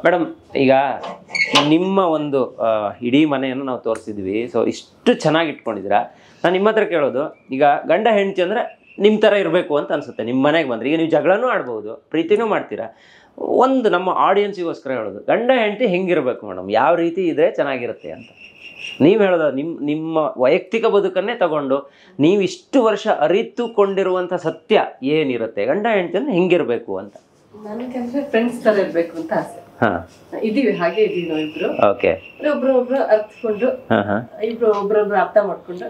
ಮೇಡಮ್, ಈಗ ನಿಮ್ಮ ಒಂದು ಇಡೀ ಮನೆಯನ್ನು ನಾವು ತೋರಿಸಿದ್ವಿ. ಸೊ ಇಷ್ಟು ಚೆನ್ನಾಗಿ ಇಟ್ಕೊಂಡಿದ್ದೀರಾ. ನಾನು ನಿಮ್ಮ ಹತ್ರ ಕೇಳೋದು, ಈಗ ಗಂಡ ಹೆಂಡತಿ ಅಂದ್ರೆ ನಿಮ್ಮ ಥರ ಇರಬೇಕು ಅಂತ ಅನಿಸುತ್ತೆ. ನಿಮ್ಮ ಮನೆಗೆ ಬಂದರೆ ಈಗ ನೀವು ಜಗಳನೂ ಆಡ್ಬೋದು, ಪ್ರೀತಿನೂ ಮಾಡ್ತೀರಾ. ಒಂದು ನಮ್ಮ ಆಡಿಯನ್ಸಿಗೋಸ್ಕರ ಹೇಳೋದು, ಗಂಡ ಹೆಂಡತಿ ಹೆಂಗಿರಬೇಕು ಮೇಡಮ್, ಯಾವ ರೀತಿ ಇದ್ರೆ ಚೆನ್ನಾಗಿರುತ್ತೆ ಅಂತ ನೀವು ಹೇಳೋದು. ನಿಮ್ಮ ವೈಯಕ್ತಿಕ ಬದುಕನ್ನೇ ತಗೊಂಡು ನೀವು ಇಷ್ಟು ವರ್ಷ ಅರಿತುಕೊಂಡಿರುವಂಥ ಸತ್ಯ ಏನಿರುತ್ತೆ, ಗಂಡ ಹೆಂಡತಿಯನ್ನು ಹೆಂಗಿರಬೇಕು ಅಂತ. ನನಗಂದ್ರೆ ಫ್ರೆಂಡ್ಸ್ ತರ ಇರ್ಬೇಕು ಅಂತ ಆಸೆ. ಇದೀವಿ, ಹಾಗೆ ಇದೀವಿ ನಾವಿಬ್ರು. ಓಕೆ, ಒಬ್ರೊಬ್ರು ಅರ್ಥಕೊಂಡು ಒಬ್ರೊಬ್ರು ಅರ್ಥ ಮಾಡ್ಕೊಂಡು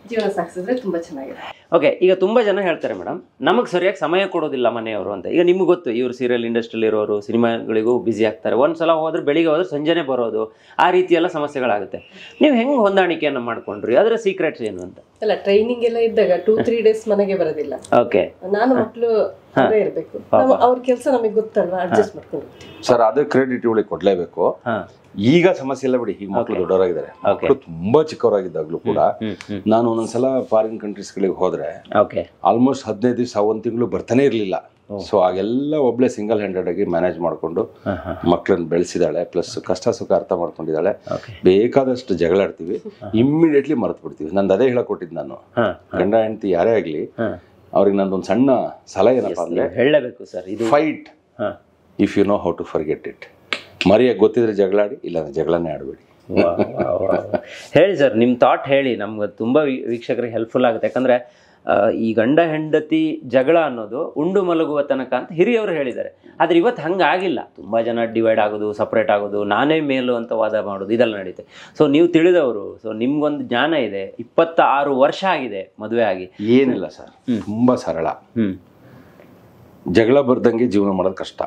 ಜೀವನ ಸಾಗಿಸಿದ್ರೆ ತುಂಬಾ ಚೆನ್ನಾಗಿದೆ. ಓಕೆ, ಈಗ ತುಂಬ ಜನ ಹೇಳ್ತಾರೆ ಮೇಡಮ್, ನಮಗೆ ಸರಿಯಾಗಿ ಸಮಯ ಕೊಡೋದಿಲ್ಲ ಮನೆಯವರು ಅಂತ. ಈಗ ನಿಮ್ಗೆ ಗೊತ್ತು, ಇವರು ಸೀರಿಯಲ್ ಇಂಡಸ್ಟ್ರಿಯಲ್ಲಿ ಇರೋರು ಸಿನಿಮಾಗಳಿಗೂ ಬ್ಯುಸಿ ಆಗ್ತಾರೆ. ಒಂದ್ಸಲ ಹೋದ್ರೆ ಬೆಳಿಗ್ಗೆ ಹೋದ್ರೆ ಸಂಜೆನೆ ಬರೋದು, ಆ ರೀತಿ ಎಲ್ಲ ಸಮಸ್ಯೆಗಳಾಗುತ್ತೆ. ನೀವು ಹೆಂಗೆ ಹೊಂದಾಣಿಕೆಯನ್ನು ಮಾಡ್ಕೊಂಡ್ರಿ, ಅದರ ಸೀಕ್ರೆಟ್ಸ್ ಏನು ಅಂತ? ಅಲ್ಲ, ಟ್ರೈನಿಂಗ್ ಎಲ್ಲ ಇದ್ದಾಗ 2-3 ಡೇಸ್ ಮನೆಗೆ ಬರೋದಿಲ್ಲ. ಓಕೆ, ನಾನು ಮಕ್ಕಳು ಇರ್ಬೇಕು, ಅವ್ರ ಕೆಲಸ ನಮಗೆ ಗೊತ್ತಲ್ವಾ, ಅಡ್ಜಸ್ಟ್ ಮಾಡ್ಕೊಂಡು. ಸರ್ ಅದ್ರ ಕ್ರೆಡಿಟ್ ಇವಳಿಗೆ ಕೊಡ್ಲೇಬೇಕು. ಈಗ ಸಮಸ್ಯೆ ಇಲ್ಲ ಬಿಡಿ, ಈಗ ಮಕ್ಕಳು ದೊಡ್ಡವರಾಗಿದ್ದಾರೆ. ಮಕ್ಕಳು ತುಂಬಾ ಚಿಕ್ಕವರಾಗಿದ್ದಾಗ್ಲೂ ಕೂಡ ನಾನು ಒಂದೊಂದ್ಸಲ ಫಾರಿನ್ ಕಂಟ್ರೀಸ್ಗಳಿಗೆ ಹೋದ್ರೆ ಆಲ್ಮೋಸ್ಟ್ 15 ದಿವಸ 1 ತಿಂಗಳು ಬರ್ತಾನೆ ಇರ್ಲಿಲ್ಲ. ಸೊ ಆಗೆಲ್ಲ ಒಬ್ಳೆ ಸಿಂಗಲ್ ಹ್ಯಾಂಡೆಡ್ ಆಗಿ ಮ್ಯಾನೇಜ್ ಮಾಡ್ಕೊಂಡು ಮಕ್ಕಳನ್ನ ಬೆಳೆಸಿದಾಳೆ. ಪ್ಲಸ್ ಕಷ್ಟ ಸುಖ ಅರ್ಥ ಮಾಡ್ಕೊಂಡಿದ್ದಾಳೆ. ಬೇಕಾದಷ್ಟು ಜಗಳಾಡ್ತೀವಿ, ಇಮ್ಮಿಡಿಯೇಟ್ಲಿ ಮರೆತು ಬಿಡ್ತೀವಿ. ನಂದು ಅದೇ ಹೇಳಕ್ ಕೊಟ್ಟಿದ್ದು ನಾನು, ಗಂಡ ಹೆಂಡತಿ ಯಾರೇ ಆಗ್ಲಿ ಅವ್ರಿಗೆ ನಂದೊಂದು ಸಣ್ಣ ಸಲಹೆ ಏನಪ್ಪಾ ಅಂದ್ರೆ, ಹೇಳಬೇಕು ಸರ್, ಇದು fight if you know how to forget it. ಮರಿಯಾಗಿ ಗೊತ್ತಿದ್ರೆ ಜಗಳಾಡಿ, ಇಲ್ಲ ಜಗಳನೇ ಆಡಬೇಡಿ. ಹೇಳಿ ಸರ್, ನಿಮ್ಮ ಥಾಟ್ ಹೇಳಿ, ನಮ್ಗೆ ತುಂಬ ವೀಕ್ಷಕರಿಗೆ ಹೆಲ್ಪ್ಫುಲ್ ಆಗುತ್ತೆ. ಯಾಕಂದರೆ ಈ ಗಂಡ ಹೆಂಡತಿ ಜಗಳ ಅನ್ನೋದು ಉಂಡು ಮಲಗುವ ತನಕ ಅಂತ ಹಿರಿಯವರು ಹೇಳಿದ್ದಾರೆ. ಆದರೆ ಇವತ್ತು ಹಂಗಾಗಿಲ್ಲ. ತುಂಬ ಜನ ಡಿವೈಡ್ ಆಗೋದು, ಸಪ್ರೇಟ್ ಆಗೋದು, ನಾನೇ ಮೇಲು ಅಂತ ವಾದ ಮಾಡೋದು, ಇದೆಲ್ಲ ನಡೀತೆ. ಸೊ ನೀವು ತಿಳಿದವರು, ಸೊ ನಿಮ್ಗೊಂದು ಜ್ಞಾನ ಇದೆ. 26 ವರ್ಷ ಆಗಿದೆ ಮದುವೆ ಆಗಿ. ಏನಿಲ್ಲ ಸರ್, ತುಂಬ ಸರಳ. ಜಗಳ ಬರ್ದಂಗೆ ಜೀವನ ಮಾಡೋದು ಕಷ್ಟ.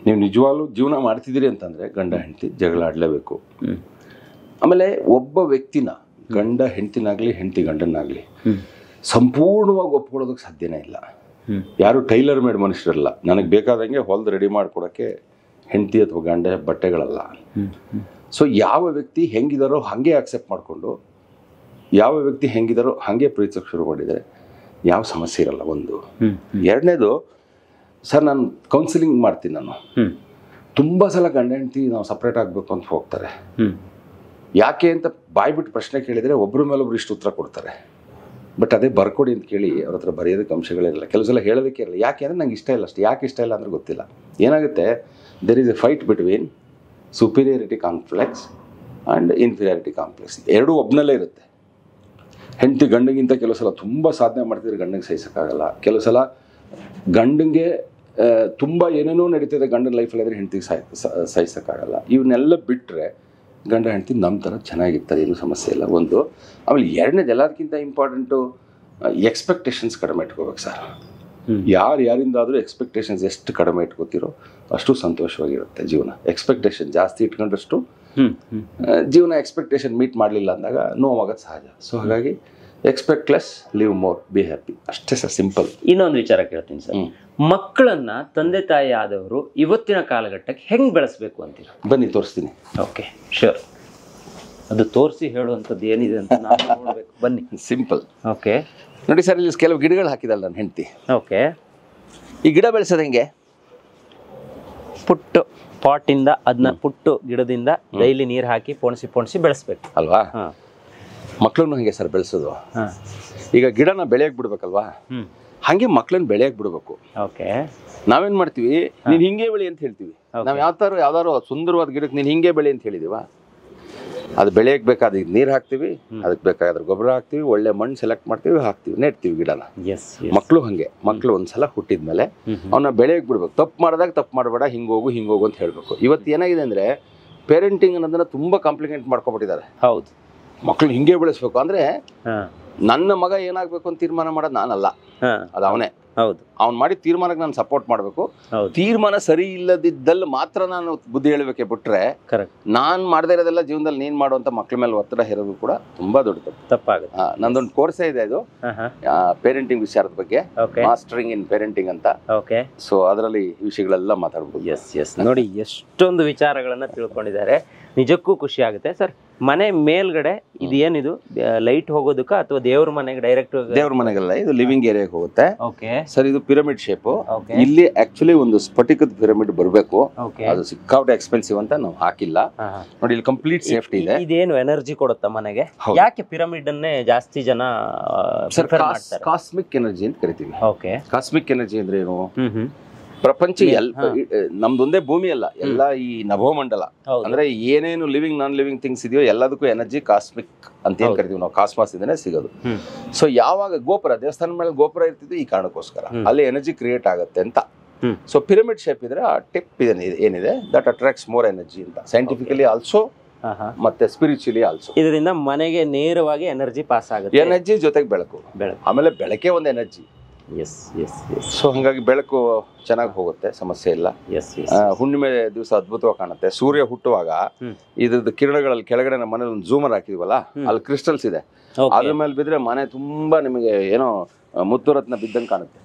ನೀವು ನಿಜವಾಗ್ಲೂ ಜೀವನ ಮಾಡ್ತಿದ್ದೀರಿ ಅಂತಂದರೆ ಗಂಡ ಹೆಂಡತಿ ಜಗಳ ಆಡಲೇಬೇಕು. ಆಮೇಲೆ ಒಬ್ಬ ವ್ಯಕ್ತಿನ, ಗಂಡ ಹೆಂಡತಿನಾಗಲಿ ಹೆಂಡತಿ ಗಂಡನಾಗಲಿ ಸಂಪೂರ್ಣವಾಗಿ ಒಪ್ಕೊಳ್ಳೋದಕ್ಕೆ ಸಾಧ್ಯನೇ ಇಲ್ಲ. ಯಾರು ಟೈಲರ್ ಮೇಡ್ ಮನುಷ್ಯರಲ್ಲ. ನನಗೆ ಬೇಕಾದಂಗೆ ಹೊಲ್ದು ರೆಡಿ ಮಾಡಿಕೊಡೋಕ್ಕೆ ಹೆಂಡತಿ ಅಥವಾ ಗಂಡ ಬಟ್ಟೆಗಳಲ್ಲ. ಸೊ ಯಾವ ವ್ಯಕ್ತಿ ಹೆಂಗಿದಾರೋ ಹಾಗೆ ಆಕ್ಸೆಪ್ಟ್ ಮಾಡಿಕೊಂಡು, ಯಾವ ವ್ಯಕ್ತಿ ಹೆಂಗಿದಾರೋ ಹಾಗೆ ಪ್ರೀತಿಸೋಕೆ ಶುರು ಮಾಡಿದರೆ ಯಾವ ಸಮಸ್ಯೆ ಇರಲ್ಲ. ಒಂದು. ಎರಡನೇದು, ಸರ್ ನಾನು ಕೌನ್ಸಿಲಿಂಗ್ ಮಾಡ್ತೀನಿ. ನಾನು ತುಂಬ ಸಲ ಗಂಡ ಹೆಂಡತಿ ನಾವು ಸಪ್ರೇಟ್ ಆಗಬೇಕು ಅಂತ ಹೋಗ್ತಾರೆ. ಯಾಕೆ ಅಂತ ಬಾಯ್ಬಿಟ್ಟು ಪ್ರಶ್ನೆ ಕೇಳಿದರೆ ಒಬ್ಬರ ಮೇಲೊಬ್ರು ಇಷ್ಟು ಉತ್ತರ ಕೊಡ್ತಾರೆ. ಬಟ್ ಅದೇ ಬರ್ಕೊಡಿ ಅಂತ ಕೇಳಿ ಅವ್ರ ಹತ್ರ ಬರೆಯೋದಕ್ಕೆ ಅಂಶಗಳಿರಲ್ಲ. ಕೆಲವು ಸಲ ಹೇಳೋದಕ್ಕೆ ಇರಲ್ಲ. ಯಾಕೆ ಅಂದರೆ ನಂಗೆ ಇಷ್ಟ ಇಲ್ಲ ಅಷ್ಟೇ. ಯಾಕೆ ಇಷ್ಟ ಇಲ್ಲ ಅಂದರೆ ಗೊತ್ತಿಲ್ಲ. ಏನಾಗುತ್ತೆ, there is a fight between superiority complex and inferiority complex. ಎರಡೂ ಒಬ್ಬನಲ್ಲೇ ಇರುತ್ತೆ. ಹೆಂಡತಿ ಗಂಡಗಿಂತ ಕೆಲವು ಸಲ ತುಂಬ ಸಾಧನೆ ಮಾಡ್ತಿದ್ರೆ ಗಂಡಂಗೆ ಸಹಿಸೋಕ್ಕಾಗಲ್ಲ. ಕೆಲವು ಸಲ ಗಂಡಂಗೆ ತುಂಬ ಏನೇನೋ ನಡೀತಿದೆ ಗಂಡನ ಲೈಫಲ್ಲಿ, ಆದರೆ ಹೆಂಡತಿಗೆ ಸಹಿಸೋಕ್ಕಾಗಲ್ಲ. ಇವನ್ನೆಲ್ಲ ಬಿಟ್ಟರೆ ಗಂಡ ಹೆಂಡತಿ ನಮ್ಮ ಥರ ಚೆನ್ನಾಗಿರ್ತಾರೆ, ಏನೂ ಸಮಸ್ಯೆ ಇಲ್ಲ. ಒಂದು. ಆಮೇಲೆ ಎರಡನೇದು, ಎಲ್ಲದಕ್ಕಿಂತ ಇಂಪಾರ್ಟೆಂಟು, ಎಕ್ಸ್ಪೆಕ್ಟೇಷನ್ಸ್ ಕಡಿಮೆ ಇಟ್ಕೋಬೇಕು ಸರ್. ಯಾರಿಂದಾದರೂ ಎಕ್ಸ್ಪೆಕ್ಟೇಷನ್ಸ್ ಎಷ್ಟು ಕಡಿಮೆ ಇಟ್ಕೋತಿರೋ ಅಷ್ಟು ಸಂತೋಷವಾಗಿರುತ್ತೆ ಜೀವನ. ಎಕ್ಸ್ಪೆಕ್ಟೇಷನ್ ಜಾಸ್ತಿ ಇಟ್ಕೊಂಡಷ್ಟು ಜೀವನ ಎಕ್ಸ್ಪೆಕ್ಟೇಷನ್ ಮೀಟ್ ಮಾಡಲಿಲ್ಲ ಅಂದಾಗ ನೋವಾಗೋದು ಸಹಜ. ಸೊ ಹಾಗಾಗಿ expect less, live more, be happy, ಅಷ್ಟೇ ಸರ್, ಸಿಂಪಲ್. ಇನ್ನೊಂದು ವಿಚಾರ ಕೇಳ್ತೀನಿ ಸರ್, ಮಕ್ಕಳನ್ನ ತಂದೆ ತಾಯಿ ಆದವರು ಇವತ್ತಿನ ಕಾಲಘಟ್ಟಕ್ಕೆ ಹೆಂಗೆ ಬೆಳೆಸಬೇಕು ಅಂತೀರ? ಬನ್ನಿ ತೋರಿಸ್ತೀನಿ. Okay, sure. ಅದು ತೋರಿಸಿ ಹೇಳುವಂಥದ್ದು ಏನಿದೆ ಅಂತ ನಾವು ನೋಡಬೇಕು. ಬನ್ನಿ. ಸಿಂಪಲ್. ಓಕೆ, ನೋಡಿ ಸರ್, ಇಲ್ಲಿ ಕೆಲವು ಗಿಡಗಳು ಹಾಕಿದಲ್ಲ ನನ್ನ ಹೆಂಡತಿ. ಓಕೆ, ಈ ಗಿಡ ಬೆಳೆಸೋದು ಹೆಂಗೆ? ಪುಟ್ಟು ಪಾಟಿಂದ ಅದನ್ನ ಪುಟ್ಟು ಗಿಡದಿಂದ ಡೈಲಿ ನೀರು ಹಾಕಿ ಪೋಣಿಸಿ ಬೆಳೆಸ್ಬೇಕು ಅಲ್ವಾ? ಮಕ್ಕಳನ್ನು ಹಂಗೆ ಸರ್ ಬೆಳೆಸೋದು. ಈಗ ಗಿಡನ ಬೆಳೆಯಕ್ಕೆ ಬಿಡ್ಬೇಕಲ್ವಾ, ಹಾಗೆ ಮಕ್ಕಳನ್ನ ಬೆಳೆಯಕ್ಕೆ ಬಿಡ್ಬೇಕು. ಓಕೆ, ನಾವೇನ್ ಮಾಡ್ತೀವಿ, ನೀನ್ ಹಿಂಗೆ ಬೆಳಿ ಅಂತ ಹೇಳ್ತೀವಿ. ನಾವು ಯಾವ್ದಾರು ಸುಂದರವಾದ ಗಿಡಕ್ಕೆ ನೀನ್ ಹಿಂಗೆ ಬೆಳಿ ಅಂತ ಹೇಳಿದೀವ? ಅದು ಬೆಳೆಯಕ್ಕೆ ಬೇಕಾದ ನೀರು ಹಾಕ್ತಿವಿ, ಅದಕ್ಕೆ ಬೇಕಾದ್ರೆ ಗೊಬ್ಬರ ಹಾಕ್ತಿವಿ, ಒಳ್ಳೆ ಮಣ್ಣು ಸೆಲೆಕ್ಟ್ ಮಾಡ್ತೀವಿ, ಹಾಕ್ತಿವಿ, ನೆಡ್ತೀವಿ ಗಿಡನ. ಮಕ್ಕಳು ಹಂಗೆ. ಮಕ್ಕಳು ಒಂದ್ಸಲ ಹುಟ್ಟಿದ್ಮೇಲೆ ಅವನ್ನ ಬೆಳೆಯಕ್ಕೆ ಬಿಡ್ಬೇಕು. ತಪ್ಪು ಮಾಡಿದಾಗ ತಪ್ಪು ಮಾಡಬೇಡ, ಹಿಂಗೋಗು ಅಂತ ಹೇಳ್ಬೇಕು. ಇವತ್ತು ಏನಾಗಿದೆ ಅಂದ್ರೆ, ಪೇರೆಂಟಿಂಗ್ ಅನ್ನೋದನ್ನ ತುಂಬಾ ಕಾಂಪ್ಲಿಕೇಟ್ ಮಾಡ್ಕೊಬಿಟ್ಟಿದ್ದಾರೆ. ಹೌದು, ಮಕ್ಕಳು ಹಿಂಗೆ ಬೆಳೆಸ್ಬೇಕು ಅಂದ್ರೆ ನನ್ನ ಮಗ ಏನಾಗ್ಬೇಕು ಅಂತ ತೀರ್ಮಾನ ಮಾಡೋದು ನಾನಲ್ಲ, ಅದು ಅವನೇ. ಹೌದು, ಅವ್ನು ಮಾಡಿ ತೀರ್ಮಾನಕ್ಕೆ ನಾನು ಸಪೋರ್ಟ್ ಮಾಡಬೇಕು. ತೀರ್ಮಾನ ಸರಿ ಇಲ್ಲದಿದ್ದಲ್ಲಿ ಮಾತ್ರ ನಾನು ಬುದ್ಧಿ ಹೇಳಬೇಕೆ ಬಿಟ್ರೆ, ನಾನು ಮಾಡದೇ ಇರೋದೆಲ್ಲ ಜೀವನದಲ್ಲಿ ನೀನ್ ಮಾಡುವಂತ ಮಕ್ಕಳ ಮೇಲೆ ಒತ್ತಡ ಹೇರೋದು ಕೂಡ ತುಂಬಾ ದೊಡ್ಡ ತಪ್ಪಾಗುತ್ತೆ. ನಂದೊಂದು ಕೋರ್ಸೇ ಇದೆ, ಇದು ಪೇರೆಂಟಿಂಗ್ ವಿಚಾರದ ಬಗ್ಗೆ, ಮಾಸ್ಟರಿಂಗ್ ಇನ್ ಪೇರೆಂಟಿಂಗ್ ಅಂತ. ಸೊ ಅದರಲ್ಲಿ ವಿಷಯಗಳೆಲ್ಲ ಮಾತಾಡ್ಬೋದು. ನೋಡಿ, ಎಷ್ಟೊಂದು ವಿಚಾರಗಳನ್ನ ತಿಳ್ಕೊಂಡಿದ್ದಾರೆ. ನಿಜಕ್ಕೂ ಖುಷಿ ಆಗುತ್ತೆ ಸರ್. ಮನೆ ಮೇಲ್ಗಡೆ ಇದು ಏನಿದು ಲೈಟ್ ಹೋಗೋದಕ್ಕ ಅಥವಾ ದೇವ್ರ ಮನೆಗೆ ಡೈರೆಕ್ಟ್? ದೇವ್ರ ಮನೆಗೆಲ್ಲ ಇದು ಲಿವಿಂಗ್ ಏರಿಯಾಗೆ ಹೋಗುತ್ತೆ. ಓಕೆ ಸರ್ ಇದು ಪಿರಮಿಡ್ ಶೇಪ್. ಇಲ್ಲಿ ಆಕ್ಚುಲಿ ಒಂದು ಸ್ಫಟಿಕದ ಪಿರಮಿಡ್ ಬರಬೇಕು. ಅದು ಸಿಕ್ಕಾಪಟ್ಟೆ ಎಕ್ಸ್ಪೆನ್ಸಿವ್ ಅಂತ ನಾವು ಹಾಕಿಲ್ಲ. ನೋಡಿ ಇಲ್ಲಿ ಕಂಪ್ಲೀಟ್ ಸೇಫ್ಟಿ ಇದೆ. ಇದೇನು ಎನರ್ಜಿ ಕೊಡುತ್ತಾ ಮನೆಗೆ? ಯಾಕೆ ಪಿರಮಿಡ್ ಅನ್ನೇ ಜಾಸ್ತಿ ಜನ ಕಾಸ್ಮಿಕ್ ಎನರ್ಜಿ ಅಂತ ಕರಿತೀವಿ. ಓಕೆ, ಕಾಸ್ಮಿಕ್ ಎನರ್ಜಿ ಅಂದ್ರೆ ಏನು? ಪ್ರಪಂಚ ನಮ್ದೊಂದೇ ಭೂಮಿ ಅಲ್ಲ, ಎಲ್ಲ ಈ ನಭೋಮಂಡಲ ಅಂದ್ರೆ ಏನೇನು ಲಿವಿಂಗ್ ನಾನ್ ಲಿವಿಂಗ್ ಥಿಂಗ್ಸ್ ಇದೆಯೋ ಎಲ್ಲದಕ್ಕೂ ಎನರ್ಜಿ ಕಾಸ್ಮಿಕ್ ಅಂತ ಏನ್ ಕರಿತೀವಿ ನಾವು, ಕಾಸ್ಮಾಸ್ ಇಂದನೇ ಸಿಗೋದು. ಸೊ ಯಾವಾಗ ಗೋಪುರ, ದೇವಸ್ಥಾನ ಮೇಲೆ ಗೋಪುರ ಇರ್ತಿದ್ದು ಈ ಕಾರಣಕ್ಕೋಸ್ಕರ, ಅಲ್ಲಿ ಎನರ್ಜಿ ಕ್ರಿಯೇಟ್ ಆಗುತ್ತೆ ಅಂತ. ಸೊ ಪಿರಮಿಡ್ ಶೇಪ್ ಇದ್ರೆ ಆ ಟಿಪ್ ಏನಿದೆ ದಟ್ ಅಟ್ರಾಕ್ಟ್ಸ್ ಮೋರ್ ಎನರ್ಜಿ ಅಂತ, ಸೈಂಟಿಫಿಕಲಿ ಆಲ್ಸೋ ಮತ್ತೆ ಸ್ಪಿರಿಚುಲಿ ಆಲ್ಸೋ. ಇದರಿಂದ ಮನೆಗೆ ನೇರವಾಗಿ ಎನರ್ಜಿ ಪಾಸ್ ಆಗುತ್ತೆ. ಎನರ್ಜಿ ಜೊತೆಗೆ ಬೆಳಕು, ಆಮೇಲೆ ಬೆಳಕೆ ಒಂದು ಎನರ್ಜಿ. ಸೊ ಹಂಗಾಗಿ ಬೆಳಕು ಚೆನ್ನಾಗಿ ಹೋಗುತ್ತೆ, ಸಮಸ್ಯೆ ಇಲ್ಲ. ಹುಣ್ಣಿಮೆ ದಿವಸ ಅದ್ಭುತವಾಗಿ ಕಾಣುತ್ತೆ. ಸೂರ್ಯ ಹುಟ್ಟುವಾಗ ಇದ್ರದ್ದು ಕಿರಣಗಳಲ್ಲಿ ಕೆಳಗಡೆ ನಮ್ಮ ಮನೇಲಿ ಒಂದು ಝೂಮರ್ ಹಾಕಿದ್ವಲ್ಲ, ಅಲ್ಲಿ ಕ್ರಿಸ್ಟಲ್ಸ್ ಇದೆ, ಅದ್ರ ಮೇಲೆ ಬಿದ್ರೆ ಮನೆ ತುಂಬಾ ನಿಮಗೆ ಏನೋ ಮುತ್ತುರತ್ನ ಬಿದ್ದಂಗೆ ಕಾಣುತ್ತೆ.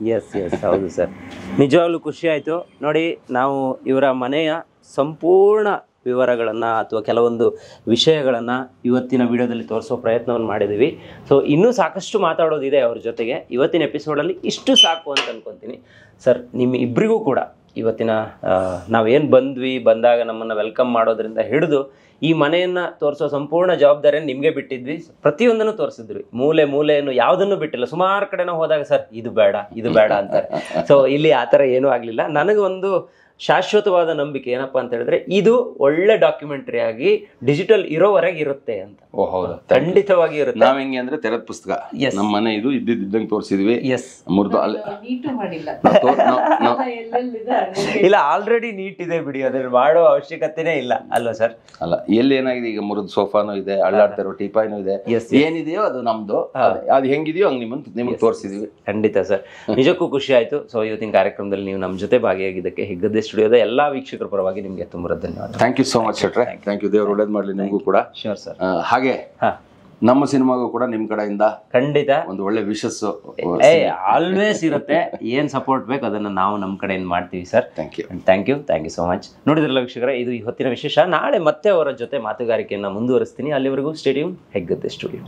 ಹೌದು ಸರ್, ನಿಜವಾಗ್ಲೂ ಖುಷಿ ಆಯ್ತು. ನೋಡಿ, ನಾವು ಇವರ ಮನೆಯ ಸಂಪೂರ್ಣ ವಿವರಗಳನ್ನು ಅಥವಾ ಕೆಲವೊಂದು ವಿಷಯಗಳನ್ನು ಇವತ್ತಿನ ವಿಡಿಯೋದಲ್ಲಿ ತೋರಿಸೋ ಪ್ರಯತ್ನವನ್ನು ಮಾಡಿದ್ದೀವಿ. ಸೊ ಇನ್ನೂ ಸಾಕಷ್ಟು ಮಾತಾಡೋದಿದೆ ಅವ್ರ ಜೊತೆಗೆ. ಇವತ್ತಿನ ಎಪಿಸೋಡಲ್ಲಿ ಇಷ್ಟು ಸಾಕು ಅಂತ ಅನ್ಕೊತೀನಿ. ಸರ್, ನಿಮ್ಮ ಇಬ್ಬರಿಗೂ ಕೂಡ ಇವತ್ತಿನ ನಾವೇನು ಬಂದಾಗ ನಮ್ಮನ್ನು ವೆಲ್ಕಮ್ ಮಾಡೋದ್ರಿಂದ ಹಿಡಿದು ಈ ಮನೆಯನ್ನು ತೋರಿಸೋ ಸಂಪೂರ್ಣ ಜವಾಬ್ದಾರಿಯನ್ನು ನಿಮಗೆ ಬಿಟ್ಟಿದ್ವಿ. ಪ್ರತಿಯೊಂದನ್ನು ತೋರಿಸಿದ್ವಿ, ಮೂಲೆಯನ್ನು ಯಾವುದನ್ನು ಬಿಟ್ಟಿಲ್ಲ. ಸುಮಾರು ಕಡೆ ನಾವು ಹೋದಾಗ ಸರ್ ಇದು ಬೇಡ ಅಂತಾರೆ. ಸೊ ಇಲ್ಲಿ ಆ ಥರ ಏನೂ ಆಗಲಿಲ್ಲ. ನನಗೆ ಒಂದು ಶಾಶ್ವತವಾದ ನಂಬಿಕೆ ಏನಪ್ಪಾ ಅಂತ ಹೇಳಿದ್ರೆ, ಇದು ಒಳ್ಳೆ ಡಾಕ್ಯುಮೆಂಟರಿ ಆಗಿ ಡಿಜಿಟಲ್ ಇರೋವರೆಗೆ ಇರುತ್ತೆ ಅಂತ. ಖಂಡಿತವಾಗಿ ಇರುತ್ತೆ. ನಾವ್ ಹೆಂಗೆ ಅಂದ್ರೆ ತೆರೆದ ಪುಸ್ತಕ, ನಮ್ಮ ಮನೆ ಇದು ಇದ್ದಂಗೆ ತೋರಿಸಿದ್ವಿ. ಮುರಿದು ಇಲ್ಲ, ಆಲ್ರೆಡಿ ನೀಟ್ ಇದೆ ಬಿಡಿ, ಅದನ್ನ ಮಾಡೋ ಅವಶ್ಯಕತೆನೇ ಇಲ್ಲ ಅಲ್ವಾ ಸರ್? ಅಲ್ಲ, ಎಲ್ಲಿ ಏನಾಗಿದೆ ಈಗ ಮುರಿದ ಸೋಫಾನು ಇದೆ, ಅಳ್ಳಾಡ್ತಿರೋ ಟೀಪಾಯ್ನು ಇದೆ, ಏನಿದೆಯೋ ಅದು ನಮ್ದು, ಅದು ಹೆಂಗಿದೆಯೋ ಹಂಗೆ ನಿಮಗೆ ತೋರಿಸಿದ್ವಿ. ಖಂಡಿತ ಸರ್, ನಿಜಕ್ಕೂ ಖುಷಿ ಆಯ್ತು. ಸೊ ಇವತ್ತಿನ ಕಾರ್ಯಕ್ರಮದಲ್ಲಿ ನೀವು ನಮ್ಮ ಜೊತೆ ಭಾಗಿಯಾಗಿದ್ದಕ್ಕೆ ಹೆಗ್ಗದ್ದೆ ಸ್ಟುಡಿಯೋದ ಎಲ್ಲಾ ವೀಕ್ಷಕರ ಪರವಾಗಿ ನಿಮಗೆ ತುಂಬಾ ಧನ್ಯವಾದ. ಥ್ಯಾಂಕ್ ಯು ಸೋ ಮಚ್ ಶೆಟ್ರೆ. Thank you. ದೇವ್ರು ಒಳ್ಳೇದು ಮಾಡಲಿ ನಿಮಗೂ ಕೂಡ. Sure sir. ಹಾಗೆ ನಮ್ಮ ಸಿನಿಮಾಗೂ ಕೂಡ ನಿಮ್ ಕಡೆಯಿಂದ ಖಂಡಿತ ಒಂದು ಒಳ್ಳೆ ವಿಶಸ್ ಆಲ್ವೇಸ್ ಇರುತ್ತೆ. ಏನ್ ಸಪೋರ್ಟ್ ಬೇಕು ಅದನ್ನ ನಾವು ನಮ್ಮ ಕಡೆಯಿಂದ ಮಾಡ್ತೀವಿ sir. Thank you so much. ನೋಡಿದ್ರಲ್ಲ ವೀಕ್ಷಕರೇ, ಇದು ಇವತ್ತಿನ ವಿಶೇಷ. ನಾಳೆ ಮತ್ತೆ ಅವರ ಜೊತೆ ಮಾತುಗಾರಿಕೆಯನ್ನ ಮುಂದುವರಿಸ್ತೀನಿ. ಅಲ್ಲಿವರೆಗೂ ಸ್ಟೇಡಿಯಂ ಹೆಗ್ಗದ್ದೆ ಸ್ಟುಡಿಯೋ.